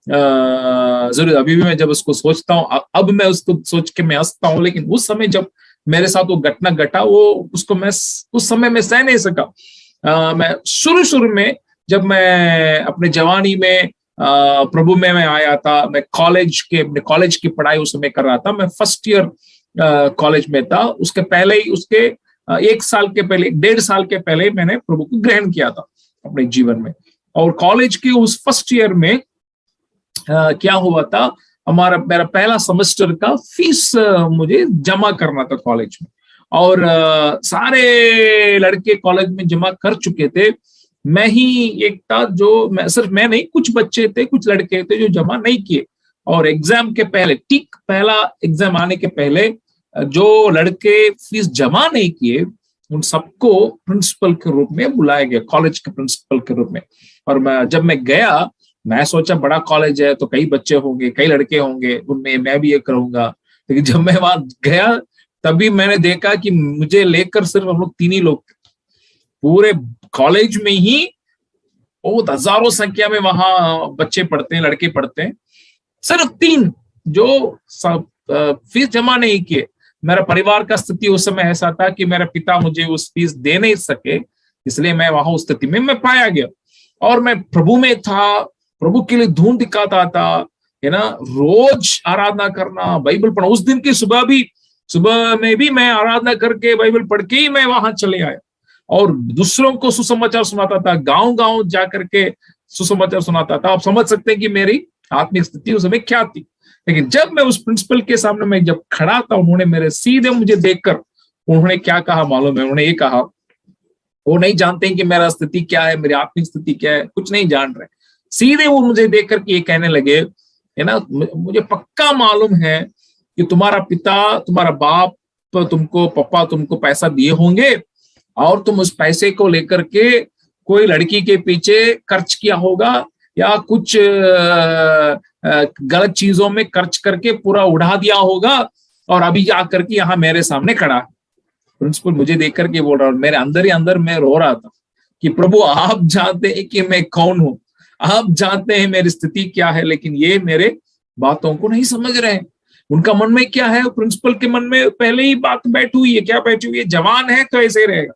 जरूर अभी भी मैं जब उसको सोचता हूँ, अब मैं उसको सोच के मैं हंसता हूँ, लेकिन उस समय जब मेरे साथ वो घटना घटा, वो उसको मैं उस समय में सह नहीं सका। मैं शुरू शुरू में जब मैं अपने जवानी में प्रभु में मैं आया था, मैं कॉलेज की पढ़ाई उस समय कर रहा था, मैं फर्स्ट ईयर कॉलेज में था। उसके पहले ही, उसके 1 साल के पहले, 1.5 साल के पहले मैंने प्रभु को ग्रहण किया था अपने जीवन में। और कॉलेज के उस फर्स्ट ईयर में क्या हुआ था, मेरा पहला सेमेस्टर का फीस मुझे जमा करना था कॉलेज में। और सारे लड़के कॉलेज में जमा कर चुके थे, मैं ही एक था जो, सिर्फ मैं नहीं, कुछ बच्चे थे, कुछ लड़के थे जो जमा नहीं किए। और एग्जाम के पहले, ठीक पहला एग्जाम आने के पहले, जो लड़के फीस जमा नहीं किए उन सबको प्रिंसिपल के रूप में बुलाया गया, कॉलेज के प्रिंसिपल के रूप में। और जब मैं गया, मैं सोचा बड़ा कॉलेज है तो कई बच्चे होंगे, कई लड़के होंगे, उनमें मैं भी ये करूंगा। लेकिन जब मैं वहां गया तभी मैंने देखा कि मुझे लेकर सिर्फ हम लोग 3 ही लोग, पूरे कॉलेज में ही बहुत हजारों संख्या में वहां बच्चे पढ़ते हैं, लड़के पढ़ते हैं, सिर्फ 3 जो सब फीस जमा नहीं किए। मेरा परिवार का स्थिति उस समय ऐसा था कि मेरा पिता मुझे उस फीस दे नहीं सके, इसलिए मैं वहां उस स्थिति में मैं पाया गया। और मैं प्रभु में था, प्रभु के लिए धूम दिखाता था, है ना, रोज आराधना करना, बाइबल पढ़ना। उस दिन की सुबह में भी मैं आराधना करके बाइबल पढ़ के ही मैं वहां चले आया और दूसरों को सुसमाचार सुनाता था, गांव गांव जाकर के सुसमाचार सुनाता था। आप समझ सकते हैं कि मेरी आत्मिक स्थिति उस समय क्या थी। लेकिन जब मैं उस प्रिंसिपल के सामने मैं जब खड़ा था, उन्होंने मेरे सीधे मुझे देखकर उन्होंने क्या कहा मालूम है? उन्होंने ये कहा, वो नहीं जानते कि मेरा स्थिति क्या है, मेरी आत्मिक स्थिति क्या है, कुछ नहीं जान रहे। सीधे वो मुझे देख करके ये कहने लगे, है ना, मुझे पक्का मालूम है कि तुम्हारा पिता, तुम्हारा बाप पप्पा तुमको पैसा दिए होंगे और तुम उस पैसे को लेकर के कोई लड़की के पीछे खर्च किया होगा या कुछ गलत चीजों में खर्च करके पूरा उड़ा दिया होगा और अभी आकर के यहाँ मेरे सामने खड़ा। प्रिंसिपल मुझे देख करके बोल रहा, और मेरे अंदर ही अंदर मैं रो रहा था कि प्रभु आप जानते हैं कि मैं कौन हूं, आप जानते हैं मेरी स्थिति क्या है, लेकिन ये मेरे बातों को नहीं समझ रहे हैं। उनका मन में क्या है? प्रिंसिपल के मन में पहले ही बात बैठी हुई है। क्या बैठी हुई है? जवान है तो ऐसे ही रहेगा।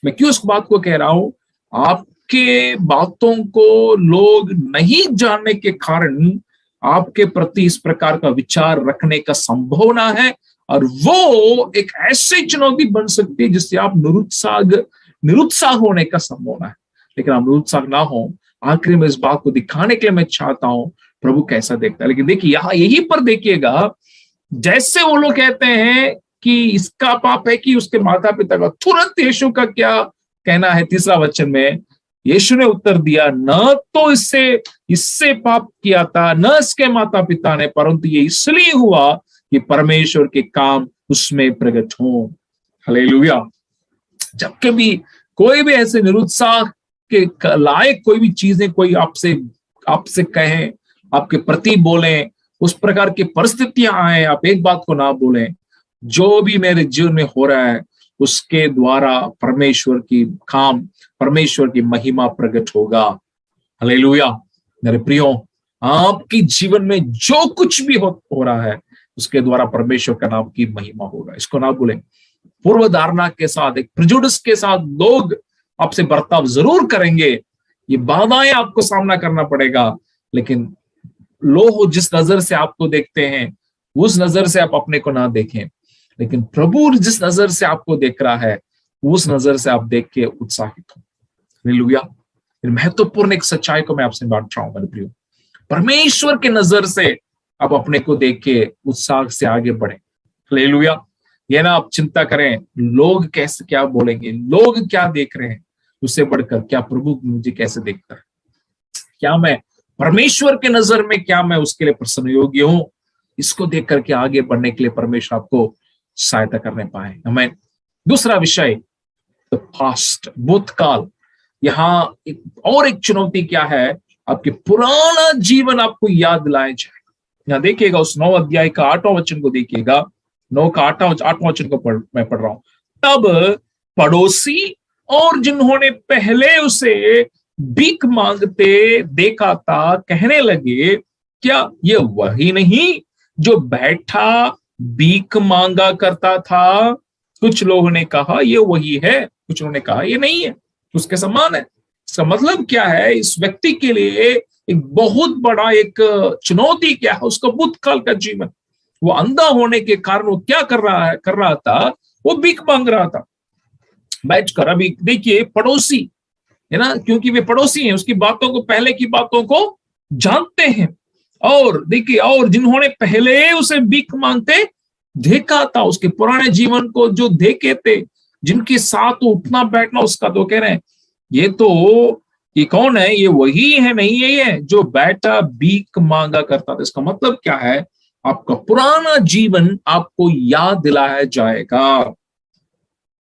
मैं क्यों इस बात को कह रहा हूं? आपके बातों को लोग नहीं जानने के कारण आपके प्रति इस प्रकार का विचार रखने का संभावना है, और वो एक ऐसी चुनौती बन सकती है जिससे आप निरुत्साह होने का संभावना है। लेकिन आप निरुत्साह ना हो। आखिर में इस बात को दिखाने के लिए मैं चाहता हूं प्रभु कैसा देखता है। लेकिन देखिए यहां यहीं पर देखिएगा, जैसे वो लोग कहते हैं कि इसका पाप है कि उसके माता पिता का, तुरंत यीशु का क्या कहना है 3रा वचन में? यीशु ने उत्तर दिया, न तो इससे पाप किया था, न इसके माता पिता ने, परंतु ये इसलिए हुआ कि परमेश्वर के काम उसमें प्रकट हो। हालेलुया। जब कभी कोई भी ऐसे निरुत्साह के लायक कोई भी चीजें कोई आपसे कहें, आपके प्रति बोलें, उस प्रकार की परिस्थितियां आए, आप एक बात को ना बोलें, जो भी मेरे जीवन में हो रहा है उसके द्वारा परमेश्वर की काम, परमेश्वर की महिमा प्रकट होगा। हालेलुया। मेरे प्रियो, आपकी जीवन में जो कुछ भी हो रहा है उसके द्वारा परमेश्वर का नाम की महिमा होगा। इसको ना भूलें। पूर्व धारणा के साथ, एक प्रेजुडिस के साथ लोग आपसे बर्ताव जरूर करेंगे, ये बाधाएं आपको सामना करना पड़ेगा, लेकिन लोग जिस नजर से आपको देखते हैं उस नजर से आप अपने को ना देखें, लेकिन प्रभु जिस नजर से आपको देख रहा है उस नजर से आप देख के उत्साहित हो। हालेलुया। महत्वपूर्ण एक सच्चाई को मैं आपसे बांट रहा हूं मेरे प्रियो, परमेश्वर के नजर से आप अपने को देख के उत्साह से आगे बढ़े। हालेलुया। ये ना आप चिंता करें लोग कैसे क्या बोलेंगे, लोग क्या देख रहे हैं, उससे बढ़कर क्या प्रभु मुझे कैसे देखता है, क्या मैं परमेश्वर के नजर में, क्या मैं उसके लिए प्रसन्न योग्य हूं, इसको देख करके आगे बढ़ने के लिए परमेश्वर आपको सहायता करने पाए। हमें दूसरा विषय, द पास्ट, भूतकाल। यहाँ एक चुनौती क्या है? आपके पुराना जीवन आपको याद दिलाया जाए। यहाँ देखिएगा उस 9 अध्याय का 8वां वचन को देखिएगा, 9 का 8वां वचन को मैं पढ़ रहा हूं। तब पड़ोसी और जिन्होंने पहले उसे भीख मांगते देखा था कहने लगे, क्या ये वही नहीं जो बैठा भीख मांगा करता था? कुछ लोगों ने कहा ये वही है, कुछ लोगों ने कहा ये नहीं है, उसके समान है। इसका मतलब क्या है? इस व्यक्ति के लिए एक बहुत बड़ा एक चुनौती क्या है? उसका भूतकाल का जीवन। वो अंधा होने के कारण वो क्या कर रहा था? वो भीख मांग रहा था बैठकर। अभी देखिए पड़ोसी है ना, क्योंकि वे पड़ोसी हैं, उसकी बातों को, पहले की बातों को जानते हैं। और देखिए, और जिन्होंने पहले उसे भीख मांगते देखा था, उसके पुराने जीवन को जो देखे थे, जिनके साथ उठना बैठना उसका, तो कह रहे हैं ये कौन है? ये वही है, नहीं है ये जो बैठा भीख मांगा करता था। इसका मतलब क्या है? आपका पुराना जीवन आपको याद दिलाया जाएगा,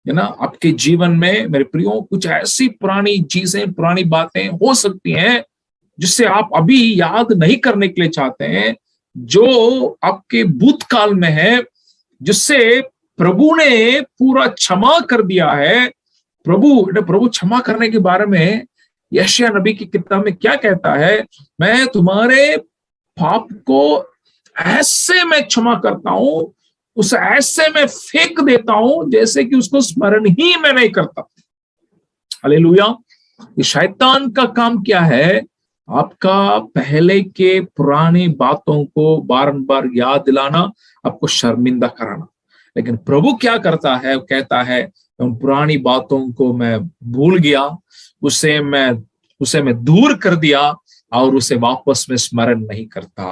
है ना। आपके जीवन में मेरे प्रियो कुछ ऐसी पुरानी चीजें, पुरानी बातें हो सकती हैं जिससे आप अभी याद नहीं करने के लिए चाहते हैं, जो आपके भूतकाल में है, जिससे प्रभु ने पूरा क्षमा कर दिया है। प्रभु क्षमा करने के बारे में यशायाह नबी की किताब में क्या कहता है? मैं तुम्हारे पाप को ऐसे मैं क्षमा करता हूं, उसे ऐसे मैं फेंक देता हूं जैसे कि उसको स्मरण ही मैं नहीं करता। हालेलुया। ये शैतान का काम क्या है? आपका पहले के पुरानी बातों को बार याद दिलाना, आपको शर्मिंदा कराना। लेकिन प्रभु क्या करता है? वो कहता है उन पुरानी बातों को मैं भूल गया, उसे मैं दूर कर दिया और उसे वापस में स्मरण नहीं करता।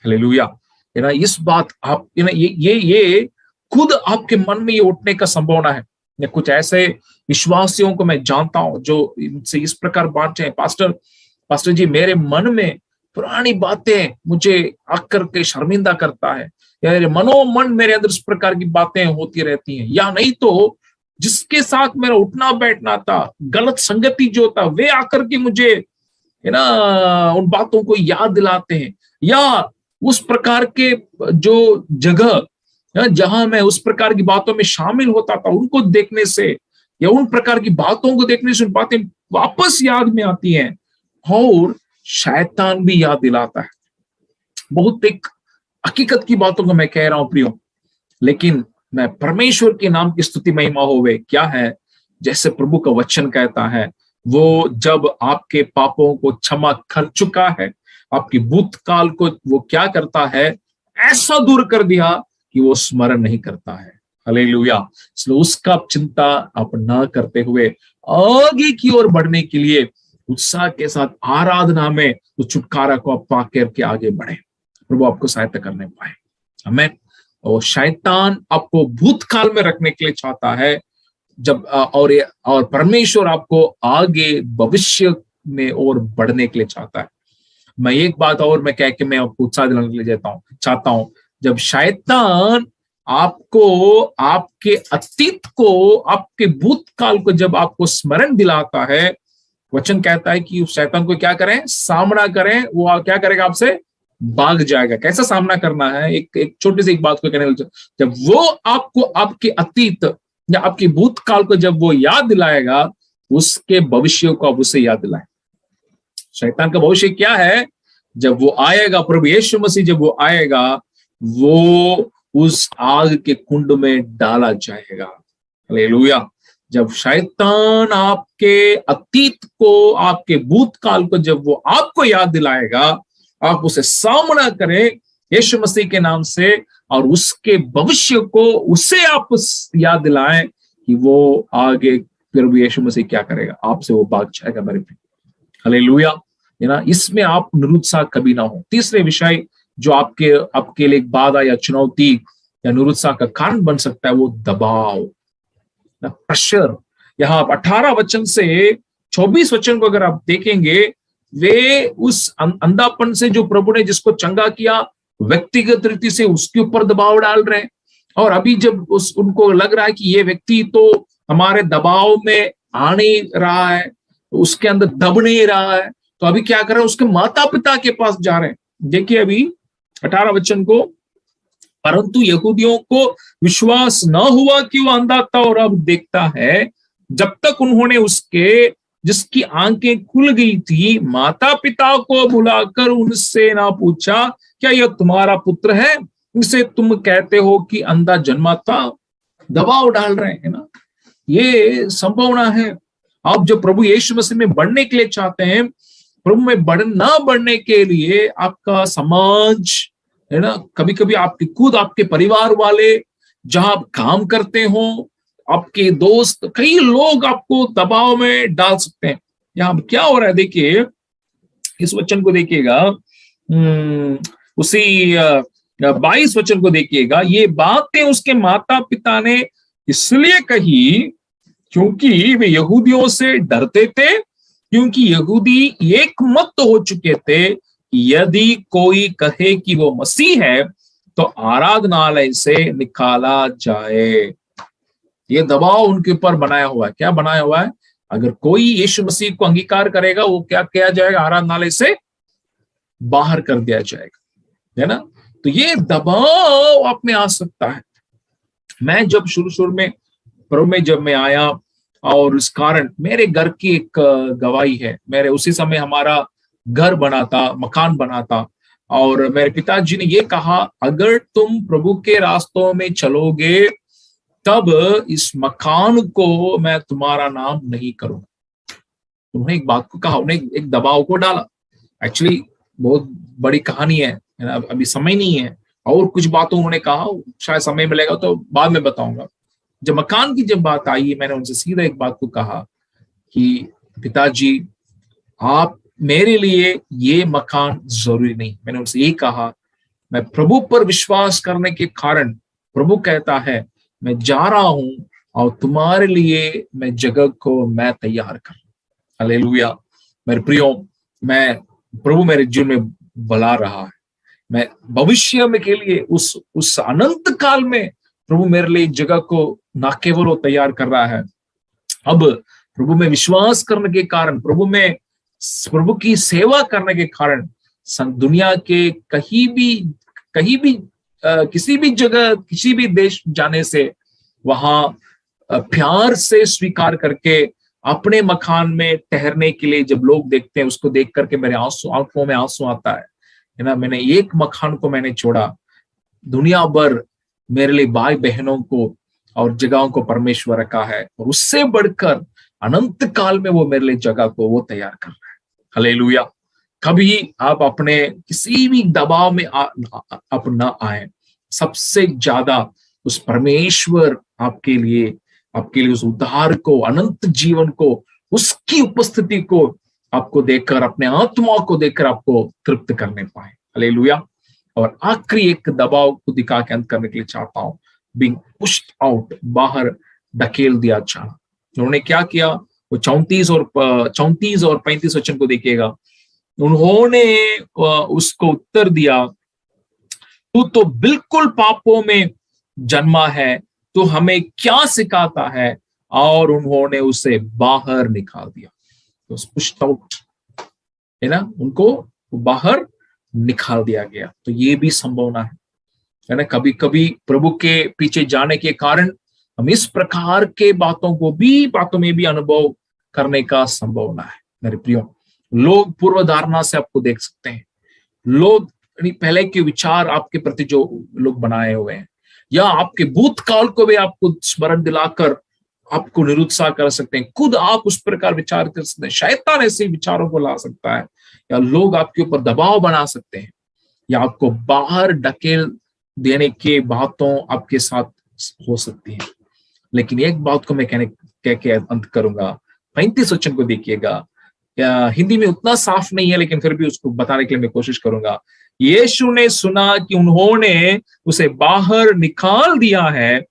हालेलुया। इस बात आप ये खुद आपके मन में ये उठने का संभावना है। कुछ ऐसे विश्वासियों को मैं जानता हूं जो इनसे इस प्रकार बात है, पास्टर जी मेरे मन में पुरानी बातें मुझे आकर के शर्मिंदा करता है, या मनोमन मेरे अंदर इस प्रकार की बातें होती रहती हैं, या नहीं तो जिसके साथ मेरा उठना बैठना था, गलत संगति जो था, वे आकर के मुझे है ना उन बातों को याद दिलाते हैं, या उस प्रकार के जो जगह जहां मैं उस प्रकार की बातों में शामिल होता था, उनको देखने से या उन प्रकार की बातों को देखने से बातें वापस याद में आती हैं, और शैतान भी याद दिलाता है। बहुत एक हकीकत की बातों को मैं कह रहा हूं प्रियो, लेकिन मैं परमेश्वर के नाम की स्तुति महिमा होवे। क्या है? जैसे प्रभु का वचन कहता है, वो जब आपके पापों को क्षमा कर चुका है, आपकी भूतकाल को वो क्या करता है? ऐसा दूर कर दिया कि वो स्मरण नहीं करता है। हालेलुया। इसलिए उसका चिंता आप ना करते हुए आगे की ओर बढ़ने के लिए उत्साह के साथ आराधना में उस छुटकारा को आप पा करके आगे बढ़े। प्रभु आपको सहायता करने पाए। आमीन। और शैतान आपको भूतकाल में रखने के लिए चाहता है, जब और परमेश्वर आपको आगे भविष्य में और बढ़ने के लिए चाहता है। मैं एक बात और मैं कह के मैं आपको उत्साह दिलाने के लिए चाहता हूं, जब शैतान आपको आपके अतीत को, आपके भूतकाल को जब आपको स्मरण दिलाता है, वचन कहता है कि शैतान को क्या करें? सामना करें। वो क्या करेगा? आपसे भाग जाएगा। कैसा सामना करना है? एक छोटी सी एक बात को कहने, जब वो आपको आपके अतीत या आपके भूतकाल को जब वो याद दिलाएगा, उसके भविष्य को आप उसे याद दिलाएं। शैतान का भविष्य क्या है? जब वो आएगा, प्रभु यीशु मसीह जब वो आएगा, वो उस आग के कुंड में डाला जाएगा। हालेलुया। जब शैतान आपके अतीत को, आपके भूतकाल को जब वो आपको याद दिलाएगा, आप उसे सामना करें यीशु मसीह के नाम से, और उसके भविष्य को उसे आप याद दिलाएं कि वो आगे प्रभु यीशु मसीह क्या करेगा, आपसे वो भाग जाएगा मेरे प्रिय। हालेलुया। इसमें आप निरुत्साह कभी ना हो। तीसरे विषय जो आपके लिए एक बाधा या चुनौती या निरुत्साह का कारण बन सकता है, वो दबाव, प्रेशर। यहाँ आप 18 वचन से 24 वचन को अगर आप देखेंगे, वे उस अंधापन से जो प्रभु ने जिसको चंगा किया, व्यक्तिगत रीति से उसके ऊपर दबाव डाल रहे हैं। और अभी जब उनको लग रहा है कि ये व्यक्ति तो हमारे दबाव में आ नहीं रहा है, उसके अंदर दब नहीं रहा है, तो अभी क्या कर रहे हैं? उसके माता पिता के पास जा रहे हैं। देखिए अभी 18 वचन को, परंतु यहूदियों को विश्वास न हुआ कि वो अंधा था और अब देखता है, जब तक उन्होंने उसके जिसकी आंखें खुल गई थी माता पिता को बुलाकर उनसे ना पूछा, क्या यह तुम्हारा पुत्र है इसे तुम कहते हो कि अंधा जन्मा था? दबाव डाल रहे हैं ना, ये संभावना है। आप जब प्रभु यीशु मसीह में बढ़ने के लिए चाहते हैं, प्रभु में बढ़ने के लिए आपका समाज है ना, कभी कभी आपके खुद आपके परिवार वाले, जहां आप काम करते हो, आपके दोस्त, कई लोग आपको दबाव में डाल सकते हैं। यहाँ क्या हो रहा है देखिए, इस वचन को देखिएगा, उसी 22 वचन को देखिएगा। ये बातें उसके माता पिता ने इसलिए कही क्योंकि वे यहूदियों से डरते थे, क्योंकि यहूदी एक मत हो चुके थे कि यदि कोई कहे कि वो मसीह है तो आराधनालय से निकाला जाए। ये दबाव उनके ऊपर बनाया हुआ है। क्या बनाया हुआ है? अगर कोई यीशु मसीह को अंगीकार करेगा, वो क्या किया जाएगा? आराधनालय से बाहर कर दिया जाएगा, है ना। तो ये दबाव आप में आ सकता है। मैं जब शुरू में प्रभु में जब मैं आया, और इस कारण मेरे घर की एक गवाही है। मेरे उसी समय हमारा घर बना था, मकान बना था, और मेरे पिताजी ने ये कहा, अगर तुम प्रभु के रास्तों में चलोगे तब इस मकान को मैं तुम्हारा नाम नहीं करूंगा। उन्होंने एक बात को कहा, उन्हें एक दबाव को डाला। एक्चुअली बहुत बड़ी कहानी है, अभी समय नहीं है, और कुछ बातों उन्होंने कहा, शायद समय मिलेगा तो बाद में बताऊंगा। जब मकान की जब बात आई, मैंने उनसे सीधा एक बात को कहा कि पिताजी, आप मेरे लिए ये मकान जरूरी नहीं। मैंने उनसे ये कहा, मैं प्रभु पर विश्वास करने के कारण, प्रभु कहता है मैं जा रहा हूं और तुम्हारे लिए मैं जगह को मैं तैयार कर। हालेलुया। मेरे प्रियो, मैं प्रभु मेरे जीवन में बुला रहा है। मैं भविष्य में के लिए उस अनंत काल में प्रभु मेरे लिए जगह को ना केवल वो तैयार कर रहा है, अब प्रभु में विश्वास करने के कारण, प्रभु की सेवा करने के कारण, दुनिया के कहीं भी किसी भी जगह, किसी भी देश जाने से, वहां प्यार से स्वीकार करके अपने मकान में ठहरने के लिए जब लोग देखते हैं, उसको देख करके मेरे आंखों में आंसू आता है ना। मैंने एक मकान को मैंने छोड़ा, दुनिया भर मेरे लिए भाई बहनों को और जगहों को परमेश्वर रखा है, और उससे बढ़कर अनंत काल में वो मेरे लिए जगह को वो तैयार कर रहा है। हालेलुया। कभी आप अपने किसी भी दबाव में आप ना आए। सबसे ज्यादा उस परमेश्वर आपके लिए उस उद्धार को, अनंत जीवन को, उसकी उपस्थिति को आपको देखकर, अपने आत्मा को देखकर आपको तृप्त करने पाए। हालेलुया। और आखिरी एक दबाव को दिखा के अंत करने के लिए चाहता हूं, बीइंग पुश्ड आउट, बाहर धकेल दिया जाना। उन्होंने क्या किया? वो 34 और 35 वचन को देखिएगा। उन्होंने उसको उत्तर दिया, तू तो बिल्कुल पापों में जन्मा है, तो हमें क्या सिखाता है? और उन्होंने उसे बाहर निकाल दिया। तो पुश्ड आउट, है ना, उनको बाहर निकाल दिया गया। तो ये भी संभावना है ना। कभी कभी प्रभु के पीछे जाने के कारण हम इस प्रकार के बातों में भी अनुभव करने का संभावना है। मेरे प्रियो, लोग पूर्व धारणा से आपको देख सकते हैं। लोग पहले के विचार आपके प्रति जो लोग बनाए हुए हैं, या आपके भूतकाल को भी आपको स्मरण दिलाकर आपको निरुत्साह कर सकते हैं। खुद आप उस प्रकार विचार कर सकते हैं। शैतान ऐसे विचारों को ला सकता है, या लोग आपके ऊपर दबाव बना सकते हैं, या आपको बाहर ढकेल देने के बातों आपके साथ हो सकती है। लेकिन एक बात को मैं कह के अंत करूंगा। 35 वचन को देखिएगा। हिंदी में उतना साफ नहीं है, लेकिन फिर भी उसको बताने के लिए मैं कोशिश करूंगा। यीशु ने सुना कि उन्होंने उसे बाहर निकाल दिया है,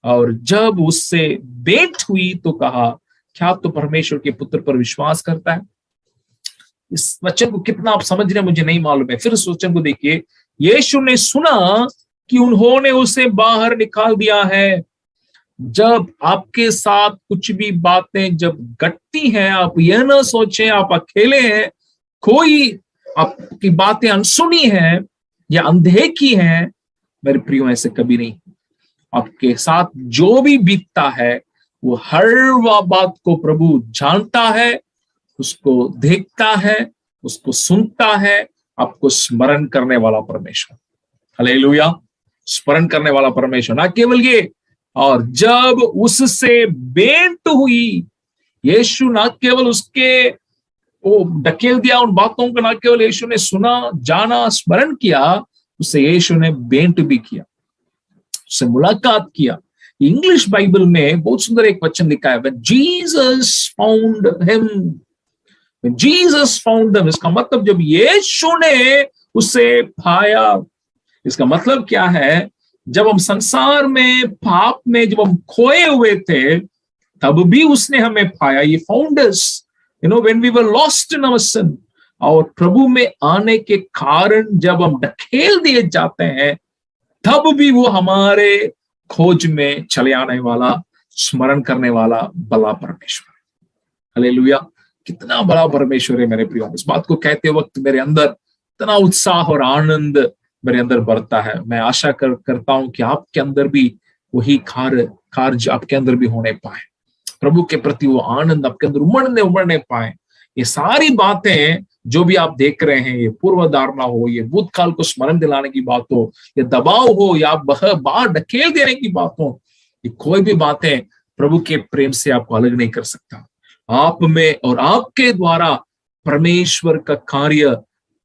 और जब उससे भेंट हुई तो कहा, क्या तो परमेश्वर के पुत्र पर विश्वास करता है? इस वचन को कितना आप समझ रहे हैं मुझे नहीं मालूम है। फिर इस वचन को देखिए। यीशु ने सुना कि उन्होंने उसे बाहर निकाल दिया है। जब आपके साथ कुछ भी बातें जब घटती हैं, आप यह ना सोचें आप अकेले हैं, कोई आपकी बातें अनसुनी हैं या अनदेखी हैं। मेरे प्रियो, ऐसे कभी नहीं। आपके साथ जो भी बीतता है, वो हर बात को प्रभु जानता है, उसको देखता है, उसको सुनता है। आपको स्मरण करने वाला परमेश्वर, हालेलुया, स्मरण करने वाला परमेश्वर। ना केवल ये, और जब उससे भेंट हुई, यीशु ना केवल उसके वो ढकेल दिया उन बातों को, ना केवल यीशु ने सुना, जाना, स्मरण किया, उससे यीशु ने भेंट भी किया, उससे मुलाकात किया। इंग्लिश बाइबल में बहुत सुंदर एक वचन लिखा है, when Jesus found him, when Jesus found him, इसका मतलब जब यीशु ने उसे पाया। इसका मतलब क्या है? जब हम संसार में, पाप में जब हम खोए हुए थे, तब भी उसने हमें पाया। ये found us, when we were lost in our sin। और प्रभु में आने के कारण जब हम ढकेल दिए जाते हैं, तब भी वो हमारे खोज में चले आने वाला, स्मरण करने वाला बड़ा परमेश्वर। हालेलुया, कितना बड़ा परमेश्वर है मेरे प्रियो। इस बात को कहते वक्त मेरे अंदर इतना उत्साह और आनंद मेरे अंदर बढ़ता है। मैं आशा करता हूं कि आपके अंदर भी वही कार्य आपके अंदर भी होने पाए, प्रभु के प्रति वो आनंद आपके अंदर उमड़ने पाए। ये सारी बातें जो भी आप देख रहे हैं, ये पूर्व धारणा हो, ये भूतकाल को स्मरण दिलाने की बात हो, ये दबाव हो, या बाहर ढकेल देने की बात हो, ये कोई भी बातें प्रभु के प्रेम से आपको अलग नहीं कर सकता। आप में और आपके द्वारा परमेश्वर का कार्य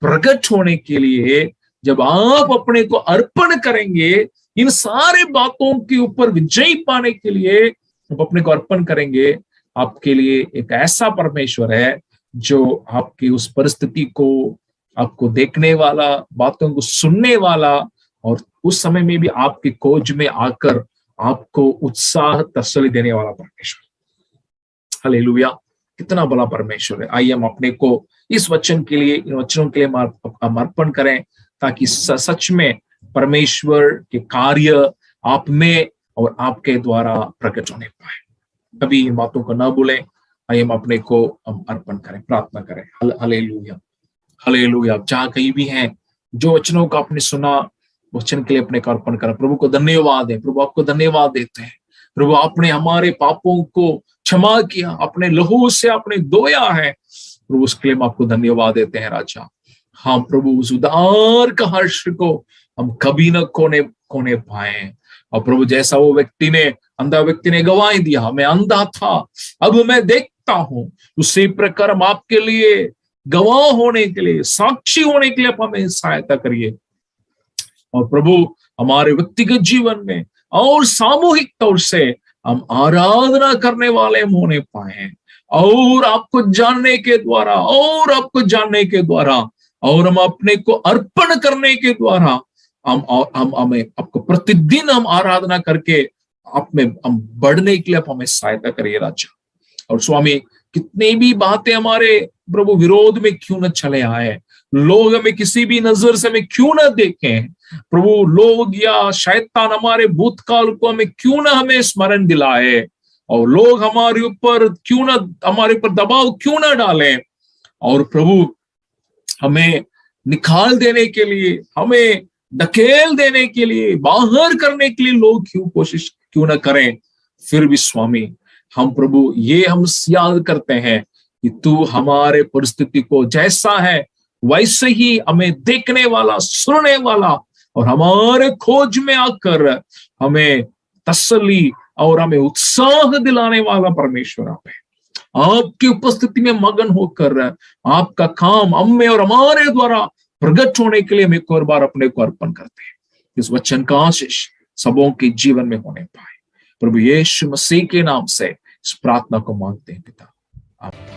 प्रकट होने के लिए जब आप अपने को अर्पण करेंगे, इन सारे बातों के ऊपर विजय पाने के लिए आप अपने को अर्पण करेंगे, आपके लिए एक ऐसा परमेश्वर है जो आपकी उस परिस्थिति को, आपको देखने वाला, बातों को सुनने वाला, और उस समय में भी आपकी खोज में आकर आपको उत्साह, तसल्ली देने वाला परमेश्वर। हालेलुया, कितना बड़ा परमेश्वर है। आइए हम अपने को इस वचन के लिए, इन वचनों के लिए अर्पण करें, ताकि सच में परमेश्वर के कार्य आप में और आपके द्वारा प्रकट होने पाए। कभी इन बातों को ना भूलें। आइए हम अपने को अर्पण करें, प्रार्थना करें। Hallelujah, hallelujah. आप जहां कहीं भी हैं, जो वचनों को आपने सुना, वचन के लिए अपने को अर्पण करें। प्रभु को धन्यवाद है, प्रभु आपको धन्यवाद देते हैं। प्रभु आपने हमारे पापों को क्षमा किया, अपने लहू से आपने धोया है, प्रभु उसके लिए हम आपको धन्यवाद देते हैं राजा। हाँ प्रभु, उस उदार का हर्ष को हम कभी न खोने पाए। और प्रभु जैसा वो अंधा व्यक्ति ने गवाही दिया, मैं अंधा था अब मैं देखता हूं, उसी प्रकार हम आपके लिए गवाह होने के लिए, साक्षी होने के लिए आप हमें सहायता करिए। और प्रभु हमारे व्यक्तिगत जीवन में और सामूहिक तौर से हम आराधना करने वाले होने पाए, और आपको जानने के द्वारा, और हम अपने को अर्पण करने के द्वारा हमें आपको प्रतिदिन हम आराधना करके आप में हम बढ़ने के लिए आप हमें सहायता करिए राजा। और स्वामी, कितनी भी बातें हमारे प्रभु विरोध में क्यों न चले आए, लोग हमें किसी भी नजर से हमें क्यों न देखें, प्रभु लोग या शैतान हमारे भूतकाल को हमें स्मरण दिलाए, और लोग हमारे ऊपर हमारे ऊपर दबाव क्यों न डालें, और प्रभु हमें निकाल देने के लिए, हमें धकेल देने के लिए, बाहर करने के लिए लोग कोशिश क्यों न करें, फिर भी स्वामी हम प्रभु ये हम याद करते हैं कि तू हमारे परिस्थिति को जैसा है वैसे ही हमें देखने वाला, सुनने वाला, और हमारे खोज में आकर हमें तसल्ली और हमें उत्साह दिलाने वाला परमेश्वर आप है। आपकी उपस्थिति में मगन होकर आपका काम हम में और हमारे द्वारा प्रकट होने के लिए हम एक और बार अपने को अर्पण करते हैं। इस वचन का आशीष सबों के जीवन में होने पाए, प्रभु यीशु मसीह के नाम से इस प्रार्थना को मांगते हैं पिता, आमीन।